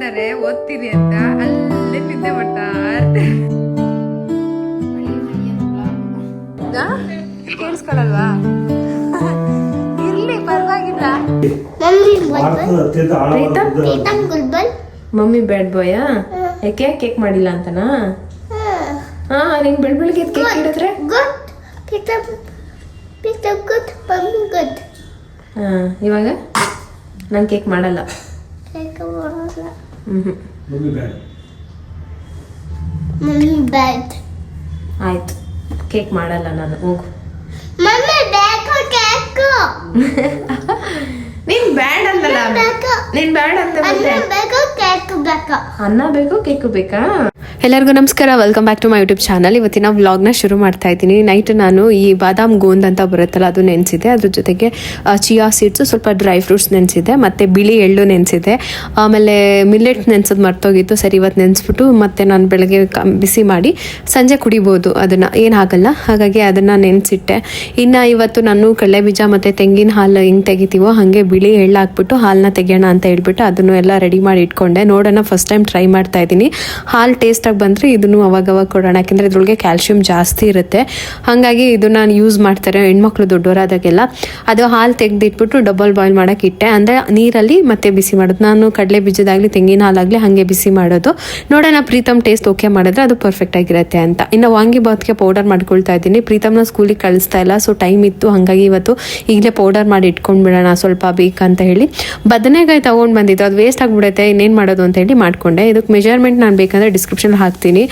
ಮಲ್ಕೊಂಡಿದ್ದಾರೆ ಓದ್ತೀನಿ ಅಂತ ಅಲ್ಲೇ ನಿದ್ದೆ ಮಾಡ್ತಾ ಕೇಳಿಸ್ಕೊಳಲ್ವಾ? ಇರ್ಲಿ ಪರವಾಗಿಲ್ಲ. ಮಮ್ಮಿ ಬ್ಯಾಡ್ ಬಾಯಾ? ಯಾಕೆ ಕೇಕ್ ಮಾಡಿಲ್ಲ ಅಂತನಾ? ಹಾ, ನಿಂಗೆ ಬೆಳಗ್ಗೆ ಕೇಕ್ ಹಿಡಿದ್ರೆ ಇವಾಗ ನಾನು ಕೇಕ್ ಮಾಡಲ್ಲ. ಆಯ್ತು, ಕೇಕ್ ಮಾಡಲ್ಲ ನಾನು. ಹೋಗು. ನೀನ್ ಬ್ಯಾಡ್ ಅಂತಲ್ಲ, ನೀನ್ ಬ್ಯಾಡ್ ಅಂತ ಅನ್ನ ಬೇಕು ಕೇಕು ಬೇಕಾ? ಎಲ್ಲರಿಗೂ ನಮಸ್ಕಾರ, welcome back to my YouTube channel. ಇವತ್ತಿನ ವ್ಲಾಗ್ನ ಶುರು ಮಾಡ್ತಾ ಇದ್ದೀನಿ. ನೈಟ್ ನಾನು ಈ ಬಾದಾಮ್ ಗೋಂದ್ ಅಂತ ಬರುತ್ತಲ್ಲ ಅದು ನೆನೆಸಿದೆ, ಅದ್ರ ಜೊತೆಗೆ ಚಿಯಾ ಸೀಡ್ಸ್, ಸ್ವಲ್ಪ ಡ್ರೈ ಫ್ರೂಟ್ಸ್ ನೆನೆಸಿದೆ, ಮತ್ತು ಬಿಳಿ ಎಳ್ಳು ನೆನೆಸಿದೆ, ಆಮೇಲೆ ಮಿಲ್ಲೆಟ್ ನೆನೆಸೋದು ಮರ್ತೋಗಿತ್ತು. ಸರಿ, ಇವತ್ತು ನೆನೆಸ್ಬಿಟ್ಟು ಮತ್ತೆ ನಾನು ಬೆಳಗ್ಗೆ ಬಿಸಿ ಮಾಡಿ ಸಂಜೆ ಕುಡಿಬೋದು, ಅದನ್ನು ಏನಾಗಲ್ಲ. ಹಾಗಾಗಿ ಅದನ್ನು ನೆನೆಸಿಟ್ಟೆ. ಇನ್ನು ಇವತ್ತು ನಾನು ಕಡಲೆ ಬೀಜ ಮತ್ತು ತೆಂಗಿನ ಹಾಲು ಹೆಂಗೆ ತೆಗಿತೀವೋ ಹಾಗೆ ಬಿಳಿ ಎಳ್ಳು ಹಾಕ್ಬಿಟ್ಟು ಹಾಲನ್ನ ತೆಗಿಯೋಣ ಅಂತ ಹೇಳ್ಬಿಟ್ಟು ಅದನ್ನು ಎಲ್ಲ ರೆಡಿ ಮಾಡಿ ಇಟ್ಕೊಂಡೆ. ನೋಡೋಣ, ಫಸ್ಟ್ ಟೈಮ್ ಟ್ರೈ ಮಾಡ್ತಾ ಇದ್ದೀನಿ. ಹಾಲು ಟೇಸ್ಟಾಗಿ ಬಂದರೆ ಇದನ್ನು ಅವಾಗವಾಗ ಕೊಡೋಣ, ಯಾಕೆಂದರೆ ಇದ್ರೊಳಗೆ ಕ್ಯಾಲ್ಶಿಯಂ ಜಾಸ್ತಿ ಇರುತ್ತೆ. ಹಾಗಾಗಿ ಇದನ್ನು ಯೂಸ್ ಮಾಡ್ತಾರೆ ಹೆಣ್ಮಕ್ಳು ದೊಡ್ಡವರಾದಾಗೆಲ್ಲ. ಅದು ಹಾಲು ತೆಗೆದಿಟ್ಬಿಟ್ಟು ಡಬಲ್ ಬಾಯ್ಲ್ ಮಾಡೋಕೆ ಇಟ್ಟೆ, ಅಂದರೆ ನೀರಲ್ಲಿ ಮತ್ತೆ ಬಿಸಿ ಮಾಡೋದು. ನಾನು ಕಡಲೆ ಬೀಜದಾಗಲಿ ತೆಂಗಿನ ಹಾಲಾಗಲಿ ಹಾಗೆ ಬಿಸಿ ಮಾಡೋದು. ನೋಡೋಣ ಪ್ರೀತಮ್ ಟೇಸ್ಟ್ ಓಕೆ ಮಾಡಿದ್ರೆ ಅದು ಪರ್ಫೆಕ್ಟ್ ಆಗಿರುತ್ತೆ ಅಂತ. ಇನ್ನು ವಾಂಗಿಬಾತ್ಗೆ ಪೌಡರ್ ಮಾಡ್ಕೊಳ್ತಾ ಇದ್ದೀನಿ. ಪ್ರೀತಮ್ನ ಸ್ಕೂಲಿಗೆ ಕಳಿಸ್ತಾ ಇಲ್ಲ, ಸೊ ಟೈಮ್ ಇತ್ತು. ಹಾಗಾಗಿ ಇವತ್ತು ಈಗಲೇ ಪೌಡರ್ ಮಾಡಿ ಇಟ್ಕೊಂಡ್ಬಿಡೋಣ ಸ್ವಲ್ಪ ಬೇಕಂತ ಹೇಳಿ. ಬದನೆಕಾಯಿ ತೊಗೊಂಡು ಬಂದಿದ್ದು, ಅದು ವೇಸ್ಟ್ ಆಗಿಬಿಡುತ್ತೆ, ಇನ್ನೇನು ಮಾಡೋದು ಅಂತ ಹೇಳಿ ಮಾಡ್ಕೊಂಡೆ. ಇದಕ್ಕೆ ಮೆಜರ್ಮೆಂಟ್ ನಾನು ಬೇಕಂದರೆ ಡಿಸ್ಕ್ರಿಪ್ಷನ್ ಹಾಕ್ತೀನಿ.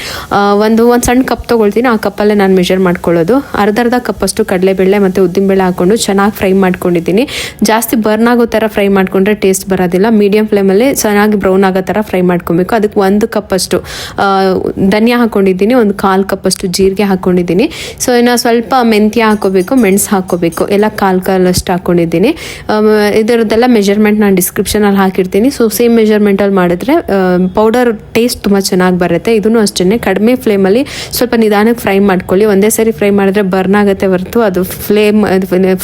ಒಂದು ಸಣ್ಣ ಕಪ್ ತೊಗೊಳ್ತೀನಿ, ಆ ಕಪ್ಪಲ್ಲೇ ನಾನು ಮೆಜರ್ ಮಾಡ್ಕೊಳ್ಳೋದು. ಅರ್ಧ ಕಪ್ಪಷ್ಟು ಕಡಲೆಬೇಳೆ ಮತ್ತು ಉದ್ದಿನಬೇಳೆ ಹಾಕ್ಕೊಂಡು ಚೆನ್ನಾಗಿ ಫ್ರೈ ಮಾಡ್ಕೊಂಡಿದ್ದೀನಿ. ಜಾಸ್ತಿ ಬರ್ನ್ ಆಗೋ ಥರ ಫ್ರೈ ಮಾಡ್ಕೊಂಡ್ರೆ ಟೇಸ್ಟ್ ಬರೋದಿಲ್ಲ. ಮೀಡಿಯಂ ಫ್ಲೇಮಲ್ಲಿ ಚೆನ್ನಾಗಿ ಬ್ರೌನ್ ಆಗೋ ಥರ ಫ್ರೈ ಮಾಡ್ಕೊಬೇಕು. ಅದಕ್ಕೆ 1 ಕಪ್ಪಷ್ಟು ಧನಿಯಾ ಹಾಕ್ಕೊಂಡಿದ್ದೀನಿ, ಒಂದು 1/4 ಕಪ್ಪಷ್ಟು ಜೀರಿಗೆ ಹಾಕ್ಕೊಂಡಿದ್ದೀನಿ. ಸೊ ಇನ್ನು ಸ್ವಲ್ಪ ಮೆಂತ್ಯ ಹಾಕ್ಕೋಬೇಕು, ಮೆಣಸು ಹಾಕ್ಕೋಬೇಕು, ಎಲ್ಲ 1/4 ಹಾಕ್ಕೊಂಡಿದ್ದೀನಿ. ಇದರದ್ದೆಲ್ಲ ಮೆಜರ್ಮೆಂಟ್ ನಾನು ಡಿಸ್ಕ್ರಿಪ್ಷನಲ್ಲಿ ಹಾಕಿರ್ತೀನಿ. ಸೊ ಸೇಮ್ ಮೆಜರ್ಮೆಂಟಲ್ಲಿ ಮಾಡಿದ್ರೆ ಪೌಡರ್ ಟೇಸ್ಟ್ ತುಂಬ ಚೆನ್ನಾಗಿ ಬರುತ್ತೆ. ಇದನ್ನು ಅಷ್ಟೇ ಕಡಿಮೆ ಫ್ಲೇಮಲ್ಲಿ ಸ್ವಲ್ಪ ನಿಧಾನಕ್ಕೆ ಫ್ರೈ ಮಾಡ್ಕೊಳ್ಳಿ. ಒಂದೇ ಸರಿ ಫ್ರೈ ಮಾಡಿದ್ರೆ ಬರ್ನ್ ಆಗುತ್ತೆ ಹೊರತು ಅದು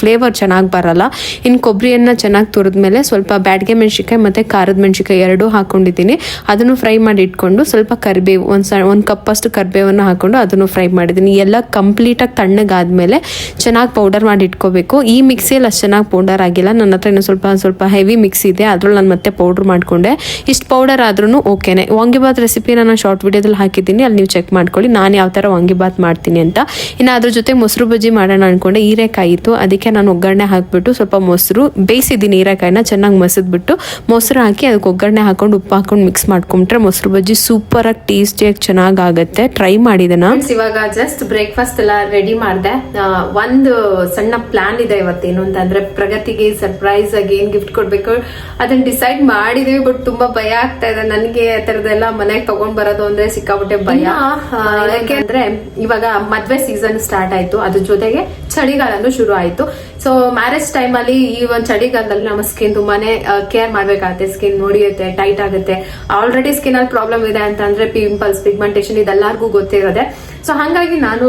ಫ್ಲೇವರ್ ಚೆನ್ನಾಗಿ ಬರಲ್ಲ. ಇನ್ನು ಕೊಬ್ಬರಿಯನ್ನು ಚೆನ್ನಾಗಿ ತುರಿದ್ಮೇಲೆ ಸ್ವಲ್ಪ ಬ್ಯಾಡ್ಗೆ ಮೆಣಸಿಕಾಯಿ ಮತ್ತು ಖಾರದ ಮೆಣಸಿಕಾಯಿ ಎರಡೂ ಹಾಕ್ಕೊಂಡಿದ್ದೀನಿ. ಅದನ್ನು ಫ್ರೈ ಮಾಡಿ ಇಟ್ಕೊಂಡು ಸ್ವಲ್ಪ ಕರಿಬೇವು, ಒಂದು ಕಪ್ಪಷ್ಟು ಕರಿಬೇವನ್ನು ಹಾಕ್ಕೊಂಡು ಅದನ್ನು ಫ್ರೈ ಮಾಡಿದ್ದೀನಿ. ಎಲ್ಲ ಕಂಪ್ಲೀಟಾಗಿ ತಣ್ಣಗಾದ್ಮೇಲೆ ಚೆನ್ನಾಗಿ ಪೌಡರ್ ಮಾಡಿ ಇಟ್ಕೋಬೇಕು. ಈ ಮಿಕ್ಸಿಯಲ್ಲಿ ಅಷ್ಟು ಚೆನ್ನಾಗಿ ಪೌಡರ್ ಆಗಿಲ್ಲ, ನನ್ನ ಹತ್ರ ಇನ್ನೂ ಸ್ವಲ್ಪ ಹೆವಿ ಮಿಕ್ಸಿ ಇದೆ, ಅದ್ರಲ್ಲಿ ನಾನು ಮತ್ತೆ ಪೌಡ್ರ್ ಮಾಡಿಕೊಂಡೆ. ಇಷ್ಟು ಪೌಡರ್ ಆದ್ರೂ ಓಕೆನೆ. ವಾಂಗಿಬಾತ್ ರೆಸಿಪಿನ ನಾನು ಶಾರ್ಟ್ ವಿಡಿಯೋದಲ್ಲಿ ಹಾಕಿದ್ದೀನಿ, ಅಲ್ಲಿ ನೀವು ಚೆಕ್ ಮಾಡ್ಕೊಳ್ಳಿ ನಾನು ಯಾವ ಥರ ವಾಂಗಿಬಾತ್ ಮಾಡ್ತೀನಿ ಅಂತ. ಇನ್ನು ಅದ್ರ ಜೊತೆ ಮೊಸರು ಬಜ್ಜಿ ಮಾಡೋಣ ಅಂದ್ಕೊಂಡೆ. ಹೀರೆಕಾಯಿ ಇತ್ತು, ಅದಕ್ಕೆ ನಾನು ಒಗ್ಗರಣೆ ಹಾಕಿಬಿಟ್ಟು ಸ್ವಲ್ಪ ಮೊಸರು ಬೇಯಿಸಿದ್ದೀನಿ, ಹೀರೆಕಾಯಿನ ಚೆನ್ನಾಗಿ ಮಸಿದ್ಬಿಟ್ಟು ಮೊಸರು ಹಾಕಿ ಅದಕ್ಕೆ ಒಗ್ಗರಣೆ ಹಾಕೊಂಡು ಉಪ್ಪು ಹಾಕೊಂಡು ಮಿಕ್ಸ್ ಮಾಡ್ಕೊಂಡ್ರೆ ಮೊಸರು ಬಜ್ಜಿ ಸೂಪರಾಗಿ ಟೇಸ್ಟಿಯಾಗಿ ಚೆನ್ನಾಗಾಗುತ್ತೆ. ಟ್ರೈ ಮಾಡಿದೆ ನಾನು. ಇವಾಗ ಜಸ್ಟ್ ಬ್ರೇಕ್ಫಾಸ್ಟ್ ಎಲ್ಲ ರೆಡಿ ಮಾಡಿದೆ. ಒಂದು ಸಣ್ಣ ಪ್ಲಾನ್ ಇದೆ ಇವತ್ತೇನು ಅಂತಂದ್ರೆ, ಪ್ರಗತಿಗೆ ಸರ್ಪ್ರೈಸ್ ಆಗಿ ಏನ್ ಗಿಫ್ಟ್ ಕೊಡ್ಬೇಕು ಅದನ್ನ ಡಿಸೈಡ್ ಮಾಡಿದೀವಿ. ಬಟ್ ತುಂಬಾ ಭಯ ಆಗ್ತಾ ಇದೆ ನನಗೆ. ಆ ಥರದ್ದೆಲ್ಲ ಮನೆಗೆ ತಗೊಂಡ್ ಬರೋದು ಅಂದ್ರೆ ಸಿಕ್ಕಾಬಿಟ್ಟೆ ಭಯ. ಯಾಕೆಂದ್ರೆ ಇವಾಗ ಮದ್ವೆ ಸೀಸನ್ ಸ್ಟಾರ್ಟ್ ಆಯ್ತು, ಅದ್ರ ಜೊತೆಗೆ ಚಳಿಗಾಲನು ಶುರು ಆಯ್ತು. ಸೊ ಮ್ಯಾರೇಜ್ ಟೈಮ್ ಅಲ್ಲಿ ಈ ಒಂದು ಚಳಿಗಾಲದಲ್ಲಿ ನಮ್ಮ ಸ್ಕಿನ್ ತುಂಬಾನೇ ಕೇರ್ ಮಾಡ್ಬೇಕಾಗುತ್ತೆ. ಸ್ಕಿನ್ ನೋಡಿಯುತ್ತೆ, ಟೈಟ್ ಆಗುತ್ತೆ. ಆಲ್ರೆಡಿ ಸ್ಕಿನ್ ಅಲ್ಲಿ ಪ್ರಾಬ್ಲಮ್ ಇದೆ ಅಂತಂದ್ರೆ ಪಿಂಪಲ್ಸ್, ಪಿಗ್ಮೆಂಟೇಶನ್ ಇದೆಲ್ಲರಿಗೂ ಗೊತ್ತಿರೋದೆ. ಸೊ ಹಾಗಾಗಿ ನಾನು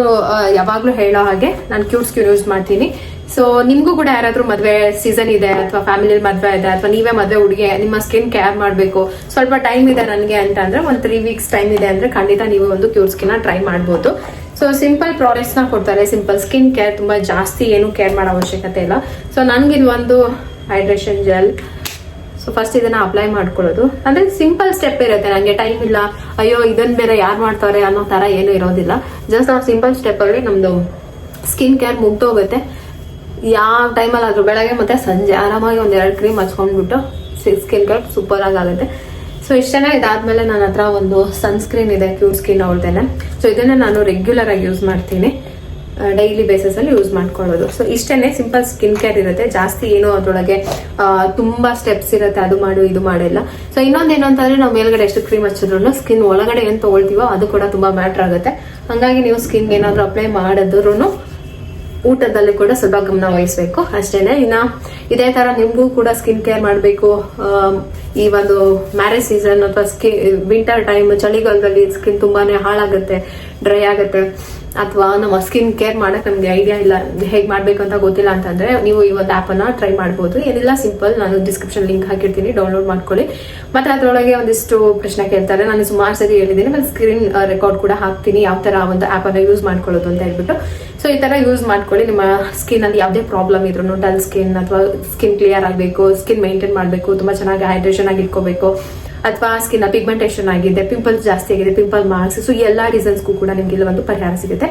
ಯಾವಾಗ್ಲೂ ಹೇಳೋ ಹಾಗೆ ನಾನು ಕ್ಯೂಟ್ ಸ್ಕಿನ್ ಯೂಸ್ ಮಾಡ್ತೀನಿ. ಸೊ ನಿಮ್ಗೂ ಕೂಡ ಯಾರಾದ್ರೂ ಮದ್ವೆ ಸೀಸನ್ ಇದೆ ಅಥವಾ ಫ್ಯಾಮಿಲಿಯಲ್ಲಿ ಮದ್ವೆ ಇದೆ ಅಥವಾ ನೀವೇ ಮದ್ವೆ ಹುಡುಗಿ, ನಿಮ್ಮ ಸ್ಕಿನ್ ಕೇರ್ ಮಾಡಬೇಕು, ಸ್ವಲ್ಪ ಟೈಮ್ ಇದೆ ನನಗೆ ಅಂತ ಅಂದ್ರೆ ಒಂದು 3 ವೀಕ್ಸ್ ಟೈಮ್ ಇದೆ ಅಂದ್ರೆ ಖಂಡಿತ ನೀವು ಒಂದು ಕ್ಯೂಟ್ ಸ್ಕಿನ್ ಟ್ರೈ ಮಾಡ್ಬೋದು. ಸೊ ಸಿಂಪಲ್ ಪ್ರಾಡಕ್ಟ್ಸ್ ನ ಕೊಡ್ತಾರೆ, ಸಿಂಪಲ್ ಸ್ಕಿನ್ ಕೇರ್, ತುಂಬಾ ಜಾಸ್ತಿ ಏನು ಕೇರ್ ಮಾಡೋ ಅವಶ್ಯಕತೆ ಇಲ್ಲ. ಸೊ ನನ್ಗಿದು ಒಂದು ಹೈಡ್ರೇಷನ್ ಜೆಲ್. ಸೊ ಫಸ್ಟ್ ಇದನ್ನ ಅಪ್ಲೈ ಮಾಡ್ಕೊಳ್ಳೋದು. ಅಂದ್ರೆ ಸಿಂಪಲ್ ಸ್ಟೆಪ್ ಇರುತ್ತೆ, ನಂಗೆ ಟೈಮ್ ಇಲ್ಲ, ಅಯ್ಯೋ ಇದನ್ ಬೇರೆ ಯಾರು ಮಾಡ್ತಾರೆ ಅನ್ನೋ ತರ ಏನು ಇರೋದಿಲ್ಲ. ಜಸ್ಟ್ ಅವ್ರ ಸಿಂಪಲ್ ಸ್ಟೆಪ್ ಅಲ್ಲಿ ನಮ್ದು ಸ್ಕಿನ್ ಕೇರ್ ಮುಗ್ದೋಗುತ್ತೆ. ಯಾವ ಟೈಮಲ್ಲಿ ಆದ್ರೂ ಬೆಳಗ್ಗೆ ಮತ್ತೆ ಸಂಜೆ ಆರಾಮಾಗಿ 1-2 ಕ್ರೀಮ್ ಹಚ್ಕೊಂಡ್ಬಿಟ್ಟು ಸ್ಕಿನ್ ಕೇರ್ ಸೂಪರ್ ಆಗುತ್ತೆ. ಸೊ ಇಷ್ಟನೇ. ಇದಾದ್ಮೇಲೆ ನನ್ನ ಹತ್ರ ಒಂದು ಸನ್ಸ್ಕ್ರೀನ್ ಇದೆ, ಕ್ಯೂಟ್ ಸ್ಕಿನ್ ಅವ್ರದ್ದೇನೆ. ಸೊ ಇದನ್ನ ನಾನು ರೆಗ್ಯುಲರ್ ಆಗಿ ಯೂಸ್ ಮಾಡ್ತೀನಿ, ಡೈಲಿ ಬೇಸಿಸ್ ಅಲ್ಲಿ ಯೂಸ್ ಮಾಡ್ಕೊಳ್ಳೋದು. ಸೊ ಇಷ್ಟೇನೆ, ಸಿಂಪಲ್ ಸ್ಕಿನ್ ಕೇರ್ ಇರುತ್ತೆ, ಜಾಸ್ತಿ ಏನು ಅದ್ರೊಳಗೆ ತುಂಬಾ ಸ್ಟೆಪ್ಸ್ ಇರುತ್ತೆ, ಅದು ಮಾಡು ಇದು ಮಾಡಿಲ್ಲ. ಸೊ ಇನ್ನೊಂದೇನು ಅಂತಂದ್ರೆ, ನಾವು ಮೇಲ್ಗಡೆ ಎಷ್ಟು ಕ್ರೀಮ್ ಹಚ್ಚಿದ್ರು ಸ್ಕಿನ್ ಒಳಗಡೆ ಏನ್ ತಗೊಳ್ತೀವೋ ಅದು ಕೂಡ ತುಂಬಾ ಮ್ಯಾಟರ್ ಆಗುತ್ತೆ. ಹಾಗಾಗಿ ನೀವು ಸ್ಕಿನ್ ಏನಾದ್ರು ಅಪ್ಲೈ ಮಾಡಿದ್ರು ಊಟದಲ್ಲಿ ಕೂಡ ಸ್ವಲ್ಪ ಗಮನ ವಹಿಸ್ಬೇಕು ಅಷ್ಟೇನೆ. ಇನ್ನ ಇದೇ ತರ ನಿಮ್ಗೂ ಕೂಡ ಸ್ಕಿನ್ ಕೇರ್ ಮಾಡಬೇಕು. ಈ ಒಂದು ಮ್ಯಾರೇಜ್ ಸೀಸನ್ ಅಥವಾ ವಿಂಟರ್ ಟೈಮ್, ಚಳಿಗಾಲದಲ್ಲಿ ಸ್ಕಿನ್ ತುಂಬಾನೇ ಹಾಳಾಗುತ್ತೆ, ಡ್ರೈ ಆಗುತ್ತೆ. ಅಥವಾ ನಮ್ಮ ಸ್ಕಿನ್ ಕೇರ್ ಮಾಡಕ್ ನಮ್ಗೆ ಐಡಿಯಾ ಇಲ್ಲ, ಹೇಗೆ ಮಾಡ್ಬೇಕು ಅಂತ ಗೊತ್ತಿಲ್ಲ ಅಂತಂದ್ರೆ ನೀವು ಈ ಒಂದು ಆಪ್ ಅನ್ನ ಟ್ರೈ ಮಾಡಬಹುದು. ಏನಿಲ್ಲ, ಸಿಂಪಲ್, ನಾನು ಡಿಸ್ಕ್ರಿಪ್ಷನ್ ಲಿಂಕ್ ಹಾಕಿರ್ತೀನಿ, ಡೌನ್ಲೋಡ್ ಮಾಡ್ಕೊಳ್ಳಿ. ಮತ್ತೆ ಅದರೊಳಗೆ ಒಂದಿಷ್ಟು ಪ್ರಶ್ನೆ ಕೇಳ್ತಾರೆ, ನಾನು ಸುಮಾರು ಸರಿ ಹೇಳಿದ್ದೀನಿ, ಮತ್ತೆ ಸ್ಕ್ರೀನ್ ರೆಕಾರ್ಡ್ ಕೂಡ ಹಾಕ್ತೀನಿ, ಯಾವ ತರ ಒಂದು ಆಪ್ ಅನ್ನ ಯೂಸ್ ಮಾಡ್ಕೊಳ್ಳೋದು ಅಂತ ಹೇಳ್ಬಿಟ್ಟು. ಸೊ ಈ ತರ ಯೂಸ್ ಮಾಡ್ಕೊಳ್ಳಿ. ನಿಮ್ಮ ಸ್ಕಿನ್ ಅಲ್ಲಿ ಯಾವುದೇ ಪ್ರಾಬ್ಲಮ್ ಇದ್ರು, ಡಲ್ ಸ್ಕಿನ್ ಅಥವಾ ಸ್ಕಿನ್ ಕ್ಲಿಯರ್ ಆಗಬೇಕು, ಸ್ಕಿನ್ ಮೈಂಟೈನ್ ಮಾಡಬೇಕು, ತುಂಬಾ ಚೆನ್ನಾಗಿ ಹೈಡ್ರೇಷನ್ ಆಗಿ ಇಟ್ಕೋಬೇಕು, ಅಥವಾ ಸ್ಕಿನ್ ಪಿಗ್ಮೆಂಟೇಷನ್ ಆಗಿದೆ, ಪಿಂಪಲ್ಸ್ ಜಾಸ್ತಿ ಆಗಿದೆ, ಪಿಂಪಲ್ ಮಾರ್ಕ್ಸ್, ಸೊ ಎಲ್ಲಾ ರೀಸನ್ಸ್ಗೂ ಕೂಡ ನಿಮ್ಗೆ ಇಲ್ಲಿ ಒಂದು ಪರಿಹಾರ ಸಿಗುತ್ತೆ.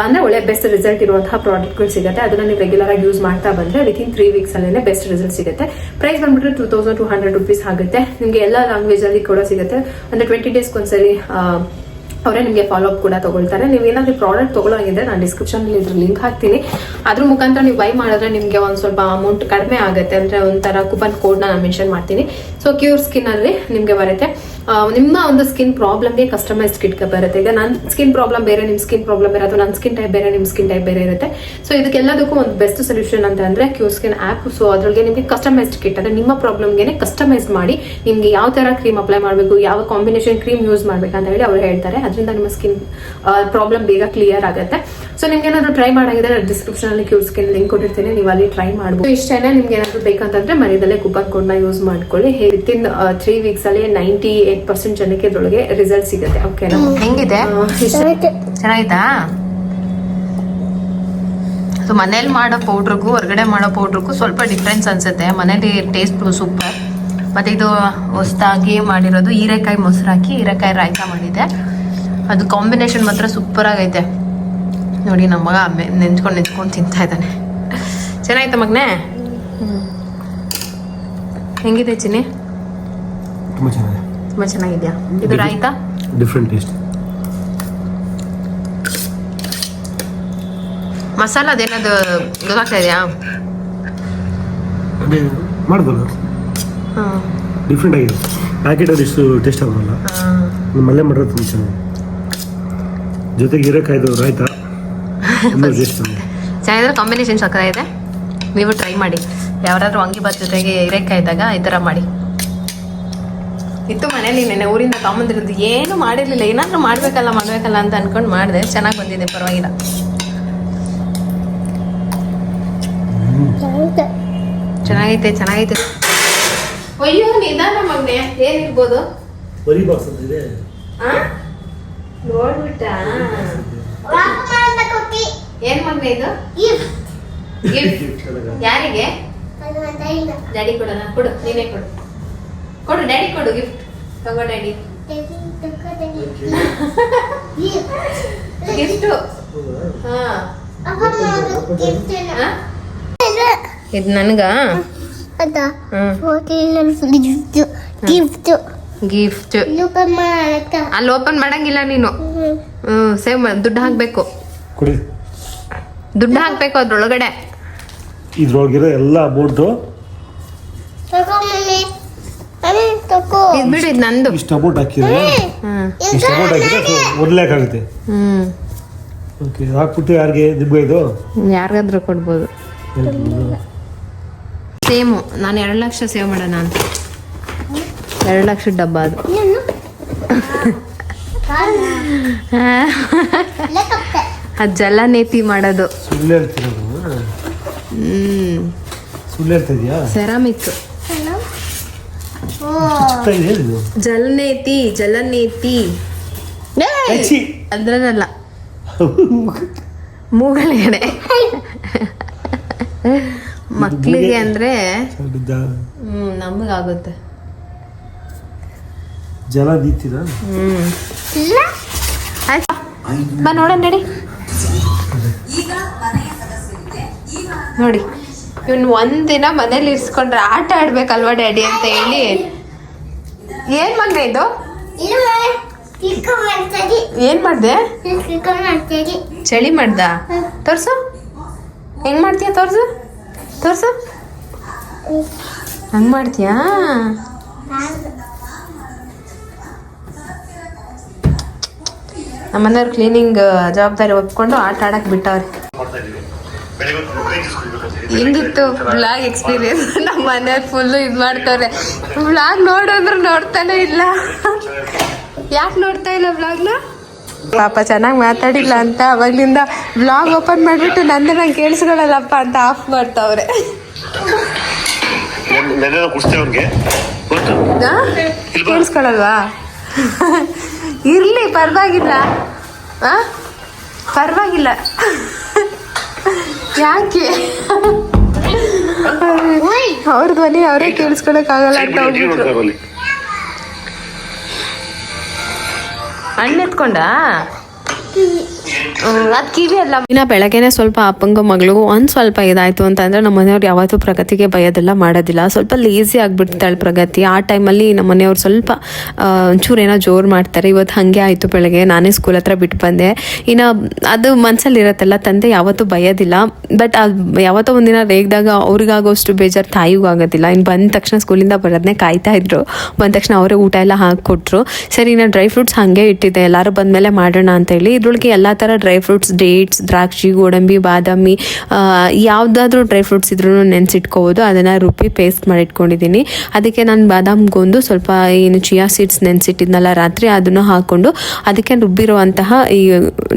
ಅಂದ್ರೆ ಒಳ್ಳೆ ಬೆಸ್ಟ್ ರಿಸಲ್ಟ್ ಇರುವಂತಹ ಪ್ರಾಡಕ್ಟ್ಗಳು ಸಿಗುತ್ತೆ. ಅದನ್ನ ನೀವು ರೆಗ್ಯುಲರ್ ಆಗಿ ಯೂಸ್ ಮಾಡ್ತಾ ಬಂದ್ರೆ ವಿತಿನ್ 3 weeks ಅಲ್ಲೇ ಬೆಸ್ಟ್ ರಿಸಲ್ಟ್ ಸಿಗುತ್ತೆ. ಪ್ರೈಸ್ ಬಂದ್ಬಿಟ್ಟು 2200 rupees ಆಗುತ್ತೆ. ನಿಮ್ಗೆ ಎಲ್ಲ ಲ್ಯಾಂಗ್ವೇಜ್ ಅಲ್ಲಿ ಕೂಡ ಸಿಗುತ್ತೆ. ಅಂದ್ರೆ 20 days ಒಂದ್ಸರಿ ಅವರೇ ನಿಮಗೆ ಫಾಲೋ ಅಪ್ ಕೂಡ ತಗೊಳ್ತಾರೆ. ನೀವು ಏನಾದ್ರು ಪ್ರಾಡಕ್ಟ್ ತಗೊಳ್ಳೋಂಗಿದ್ರೆ ನಾನು ಡಿಸ್ಕ್ರಿಪ್ಷನ್ ಅಲ್ಲಿ ಇದ್ರ ಲಿಂಕ್ ಹಾಕ್ತೀನಿ. ಅದ್ರ ಮುಖಾಂತರ ನೀವು ಬೈ ಮಾಡಿದ್ರೆ ನಿಮಗೆ ಒಂದ್ ಸ್ವಲ್ಪ ಅಮೌಂಟ್ ಕಡಿಮೆ ಆಗುತ್ತೆ. ಅಂದ್ರೆ ಒಂಥರ ಕೂಪನ್ ಕೋಡ್ ನಾನು ಮೆನ್ಷನ್ ಮಾಡ್ತೀನಿ. ಸೊ ಕ್ಯೂರ್ ಸ್ಕಿನ್ ಅಲ್ಲಿ ನಿಮ್ಗೆ ಬರುತ್ತೆ. ನಿಮ್ಮ ಒಂದು ಸ್ಕಿನ್ ಪ್ರಾಬ್ಲಮ್ಗೆ ಕಸ್ಟಮೈಸ್ಡ್ ಕಿಟ್ ಬರುತ್ತೆ. ಈಗ ನನ್ನ ಸ್ಕಿನ್ ಪ್ರಾಬ್ಲಮ್ ಬೇರೆ, ನಿಮ್ ಸ್ಕಿನ್ ಪ್ರಾಬ್ಲಮ್ ಬೇರೆ, ಅಥವಾ ನನ್ನ ಸ್ಕಿನ್ ಟೈಪ್ ಬೇರೆ, ನಿಮ್ ಸ್ಕಿನ್ ಟೈಪ್ ಬೇರೆ ಇರುತ್ತೆ. ಸೊ ಇದಕ್ಕೆಲ್ಲದಕ್ಕೂ ಒಂದು ಬೆಸ್ಟ್ ಸೊಲ್ಯೂಷನ್ ಅಂತ ಅಂದ್ರೆ ಕ್ಯೂರ್ ಸ್ಕಿನ್ ಆಪ್. ಸೊ ಅದ್ರೊಳಗೆ ನಿಮಗೆ ಕಸ್ಟಮೈಸ್ಡ್ ಕಿಟ್, ಅಂದ್ರೆ ನಿಮ್ಮ ಪ್ರಾಬ್ಲಮ್ಗೆ ಕಸ್ಟಮೈಸ್ ಮಾಡಿ ನಿಮ್ಗೆ ಯಾವ ತರ ಕ್ರೀಮ್ ಅಪ್ಲೈ ಮಾಡಬೇಕು, ಯಾವ ಕಾಂಬಿನೇಷನ್ ಕ್ರೀಮ್ ಯೂಸ್ ಮಾಡ್ಬೇಕಂತ ಹೇಳಿ ಅವ್ರು ಹೇಳ್ತಾರೆ. ಅದರಿಂದ ನಿಮ್ಮ ಸ್ಕಿನ್ ಪ್ರಾಬ್ಲಮ್ ಬೇಗ ಕ್ಲಿಯರ್ ಆಗುತ್ತೆ. ಸೊ ನಿಮ್ಗೆ ಏನಾದ್ರು ಟ್ರೈ ಮಾಡಾಗಿದೆ, ಡಿಸ್ಕ್ರಿಪ್ಷನ್ ಅಲ್ಲಿ ಕ್ಯೂರ್ ಸ್ಕಿನ್ ಲಿಂಕ್ ಕೊಟ್ಟಿರ್ತೀನಿ, ನೀವು ಅಲ್ಲಿ ಟ್ರೈ ಮಾಡಬಹುದು. ಇಷ್ಟೇನೆ. ನಿಮ್ಗೆ ಏನಾದ್ರು ಬೇಕಂತಂದ್ರೆ ಮನೆಯಲ್ಲೇ ಕೂಪನ್ ಕೋಡ್ ನ ಯೂಸ್ ಮಾಡ್ಕೊಳ್ಳಿ. ವಿತಿನ್ 3 weeks ಅಲ್ಲಿ 98% ಜನಕ್ಕೆ ಇದ್ರೊಳಗೆ ರಿಸಲ್ಟ್ ಸಿಗುತ್ತೆ. ಓಕೆನಾ? ಹೆಂಗಿದೆ? ಚೆನ್ನಾಗಿತ್ತಾ? ಸೊ ಮನೇಲಿ ಮಾಡೋ ಪೌಡ್ರಿಗೂ ಹೊರಗಡೆ ಮಾಡೋ ಪೌಡ್ರಿಗೂ ಸ್ವಲ್ಪ ಡಿಫ್ರೆನ್ಸ್ ಅನ್ಸುತ್ತೆ. ಮನೇಲಿ ಟೇಸ್ಟ್ ಸೂಪರ್. ಮತ್ತೆ ಇದು ಹೊಸದಾಗಿ ಮಾಡಿರೋದು ಹೀರೆಕಾಯಿ ಮೊಸರು ಹಾಕಿ ಹೀರೆಕಾಯಿ ರಾಯ್ತ ಮಾಡಿದೆ. ಅದು ಕಾಂಬಿನೇಷನ್ ಮಾತ್ರ ಸೂಪರ್ ಆಗೈತೆ. ನೋಡಿ, ನಮ್ಮ ಮಗ ನೆಂಚ್ಕೊಂಡು ತಿಂತಾ ಇದ್ದಾನೆ. ಚೆನ್ನಾಯ್ತಾ ಮಗನೇ? ಹೆಂಗಿದೆ ಚಿನ್ನಿ? ತುಂಬಾ ಚೆನ್ನಾಗಿದೆ. ತುಂಬಾ ಚೆನ್ನಾಗಿದ್ಯಾ? ಇದು ರಾಯ್ತಾ ಡಿಫ್ರೆಂಟ್ ಟೇಸ್ಟ್. ಮಸಾಲ ಅದೇನದು ಗೊತ್ತಾಗ್ತಾ ಇದೆಯಾ? ಅದೇ ಮಾಡ್ಬೋದು, ಡಿಫ್ರೆಂಟ್ ಆಗಿದೆ. ಪ್ಯಾಕೆಟ್ ಅದು ಇಷ್ಟು ಟೇಸ್ಟ್ ಆಗೋಲ್ಲ. ಮಲ್ಲೆ ಮಾಡಿರೋದು ತುಂಬ ಚೆನ್ನಾಗಿ. ಜೊತೆಗೆ ಹೀರೆಕಾಯ್ದು ರಾಯ್ತಾ ಚೆನ್ನಾಗಿದ್ರೆ ಕಾಂಬಿನೇಷನ್ ಸಕ್ಕತ್ತಾಗಿದೆ. ನೀವು ಟ್ರೈ ಮಾಡಿ. ಯಾವ್ದಾದ್ರು ವಾಂಗಿಬಾತ್ ಜೊತೆಗೆ ಹೀರೆಕಾಯಿ ಇದ್ದಾಗ ಈ ಥರ ಮಾಡಿ. ಇತ್ತು ಮನೇಲಿ ನೆನೆ ಊರಿಂದ ತಗೊಂಬಂದಿರೋದು, ಏನು ಮಾಡಿರ್ಲಿಲ್ಲ. ಏನಾದ್ರೂ ಮಾಡ್ಬೇಕಲ್ಲ ಅಂತ ಅನ್ಕೊಂಡು ಮಾಡಿದೆ. ಚೆನ್ನಾಗಿ ಬಂದಿದೆ, ಪರವಾಗಿಲ್ಲ. ಚೆನ್ನಾಗೈತೆ. ಅಯ್ಯೋ ನಿಧಾನ ಮಗ್ನೆ, ಏನಿರ್ಬೋದು? ನೋಡ್ಬಿಟ್ಟ ಏನ್ ಮಗ್ನೆ ಇದು? ಯಾರಿಗೆ? ಡ್ಯಾಡಿ ಕೊಡೋಣ? ಕೊಡು, ನೀನೇ ಕೊಡು ಡ್ಯಾಡಿ ಕೊಡು ಗಿಫ್ಟ್. ತಗೋ ಡ್ಯಾಡಿ ಗಿಫ್ಟು. ಇದು ನನಗ ಗಿಫ್ಟ್. ಅಲ್ಲಿ ಓಪನ್ ಮಾಡಂಗಿಲ್ಲ ನೀನು. ಸೇವ್ ದುಡ್ಡು ಹಾಕ್ಬೇಕು. ಅದ್ರೊಳಗಡೆ. ಇದ್ರೊಳಗಿರೋ ಎಲ್ಲ ಅಮೌಂಟು ಇದು ಬಿಡು, ಇದು ನಂದು. ಇಷ್ಟು ಅಮೌಂಟ್ ಹಾಕಿದ್ರೆ ಇಷ್ಟು ಅಮೌಂಟ್ ಹಾಕಿದ್ರೆ 1 lakh ಆಗುತ್ತೆ. ಓಕೆ, ಹಾಕ್ಬಿಟ್ಟು ಯಾರಿಗೆ? ನಿಮ್ಗೆ ಇದು ಯಾರಿಗಾದ್ರೂ ಕೊಡ್ಬೋದು. ಸೇಮು. ನಾನು 2 ಲಕ್ಷ ಸೇವ್ ಮಾಡೋಣ ಅಂತ. 2 ಲಕ್ಷ ಡಬ್ಬ ಅದು. ಅದು ಜಲನೇತಿ ಮಾಡೋದು. ಸುಳ್ಳು ಹೇಳ್ತಿರೋದು? ಸುಳ್ಳು ಹೇಳ್ತಾ ಇದೆಯಾ? ಸೆರಾಮಿಕ್ ಜಲನೇತಿ ಅದ್ರಲ್ಲ, ಮೂಗಳಗಡೆ ಮಕ್ಳಿಗೆ ಅಂದ್ರೆ ನಮಗಾಗುತ್ತೆ. ಜಲ ನೀತಿನ ಬಾ ನೋಡೋಣ ಡ್ಯಾಡಿ. ನೋಡಿ, ಇವನ್ ಒಂದಿನ ಮನೇಲಿ ಇರ್ಸ್ಕೊಂಡ್ರೆ ಆಟ ಆಡ್ಬೇಕಲ್ವಾ ಡ್ಯಾಡಿ ಅಂತ ಹೇಳಿ. ಏನ್ ಮಗ್ನೆ ಇದು? ಏನ್ ಮಾಡ್ದೆ? ಚಳಿ ಮಾಡ್ದ? ತೋರ್ಸು, ಹೆಂಗ್ ಮಾಡ್ತೀಯ? ತೋರ್ಸು. ಹಂಗ್ ಮಾಡ್ತೀಯಾ? ನಮ್ಮನೆಯವ್ರು ಕ್ಲೀನಿಂಗ್ ಜವಾಬ್ದಾರಿ ಒಪ್ಕೊಂಡು ಆಟ ಆಡಕ್ ಬಿಟ್ಟವ್ರೆ. ಹೆಂಗಿತ್ತು ವ್ಲಾಗ್ ಎಕ್ಸ್ಪೀರಿಯನ್ಸ್? ನಮ್ಮ ಮನೆಯವ್ರು ಫುಲ್ಲು ಇದು ಮಾಡ್ತವ್ರೆ. ವ್ಲಾಗ್ ನೋಡಂದ್ರೆ ನೋಡ್ತಾನೆ ಇಲ್ಲ. ಯಾಕೆ ನೋಡ್ತಾ ಇಲ್ಲ ವ್ಲಾಗ್ನ? ಪಾಪ ಚೆನ್ನಾಗಿ ಮಾತಾಡಿಲ್ಲ ಅಂತ ಅವಾಗ್ಲಿಂದ ವ್ಲಾಗ್ ಓಪನ್ ಮಾಡಿಬಿಟ್ಟು ನಂದು ನಂಗೆ ಕೇಳಿಸ್ಕೊಳ್ಳಲ್ಲಪ್ಪ ಅಂತ ಆಫ್ ಮಾಡ್ತಾವ್ರೆ. ಕೇಳಿಸ್ಕೊಳ್ಳಲ್ವಾ? ಇರ್ಲಿ, ಪರವಾಗಿಲ್ಲ. ಪರವಾಗಿಲ್ಲ. ಯಾಕೆ ಅವ್ರ ಧ್ವನಿ ಅವರೇ ಕೇಳಿಸ್ಕೊಳಕ್ಕಾಗಲ್ಲ ಅಂತ ಹೋಗ್ಬಿಟ್ರು. ಹಣ್ಣು ಎತ್ಕೊಂಡ ಅದು ಕಿವಿ ಅಲ್ಲ. ಇನ್ನು ಬೆಳಗ್ಗೆನೆ ಸ್ವಲ್ಪ ಅಪ್ಪಂಗ ಮಗಳಿಗೂ ಒಂದು ಸ್ವಲ್ಪ ಇದಾಯ್ತು ಅಂತಂದ್ರೆ ನಮ್ಮ ಮನೆಯವ್ರು ಯಾವತ್ತೂ ಪ್ರಗತಿಗೆ ಭಯದೆಲ್ಲ ಮಾಡೋದಿಲ್ಲ. ಸ್ವಲ್ಪ ಲೇಸಿ ಆಗಿಬಿಡ್ತಾಳೆ ಪ್ರಗತಿ. ಆ ಟೈಮಲ್ಲಿ ನಮ್ಮ ಮನೆಯವ್ರು ಸ್ವಲ್ಪ ಒಂಚೂರು ಏನೋ ಜೋರು ಮಾಡ್ತಾರೆ. ಇವತ್ತು ಹಾಗೆ ಆಯಿತು. ಬೆಳಗ್ಗೆ ನಾನೇ ಸ್ಕೂಲ್ ಹತ್ರ ಬಿಟ್ಟು ಬಂದೆ. ಇನ್ನು ಅದು ಮನಸ್ಸಲ್ಲಿ ಇರತ್ತಲ್ಲ, ತಂದೆ ಯಾವತ್ತೂ ಭಯೋದಿಲ್ಲ. ಬಟ್ ಅದು ಯಾವತ್ತೋ ಒಂದಿನ ರೇಗ್ದಾಗ ಅವ್ರಿಗಾಗೋಷ್ಟು ಬೇಜಾರು ತಾಯಿಗೂ ಆಗೋದಿಲ್ಲ. ಇನ್ನು ಬಂದ ತಕ್ಷಣ ಸ್ಕೂಲಿಂದ ಬರೋದನ್ನೇ ಕಾಯ್ತಾ ಇದ್ರು. ಬಂದ ತಕ್ಷಣ ಅವರೇ ಊಟ ಎಲ್ಲ ಹಾಕಿಕೊಟ್ರು. ಸರಿ, ನಾನು ಡ್ರೈ ಫ್ರೂಟ್ಸ್ ಹಾಗೆ ಇಟ್ಟಿದ್ದೆ, ಎಲ್ಲರೂ ಬಂದಮೇಲೆ ಮಾಡೋಣ ಅಂತೇಳಿ. ಇದ್ರೊಳಗೆ ಎಲ್ಲ ಥರ ಡ್ರೈ ಫ್ರೂಟ್ಸ್, ಡೇಟ್ಸ್, ದ್ರಾಕ್ಷಿ, ಗೋಡಂಬಿ, ಬಾದಾಮಿ, ಯಾವುದಾದ್ರೂ ಡ್ರೈ ಫ್ರೂಟ್ಸ್ ಇದ್ರೂ ನೆನೆಸಿಟ್ಕೋಬೋದು. ಅದನ್ನು ರುಬ್ಬಿ ಪೇಸ್ಟ್ ಮಾಡಿ ಇಟ್ಕೊಂಡಿದ್ದೀನಿ. ಅದಕ್ಕೆ ನಾನು ಬಾದಾಮ್ಗೊಂದು ಸ್ವಲ್ಪ ಏನು ಚಿಯಾ ಸೀಡ್ಸ್ ನೆನೆಸಿಟ್ಟಿದ್ನಲ್ಲ ರಾತ್ರಿ, ಅದನ್ನು ಹಾಕ್ಕೊಂಡು ಅದಕ್ಕೆ ರುಬ್ಬಿರುವಂತಹ ಈ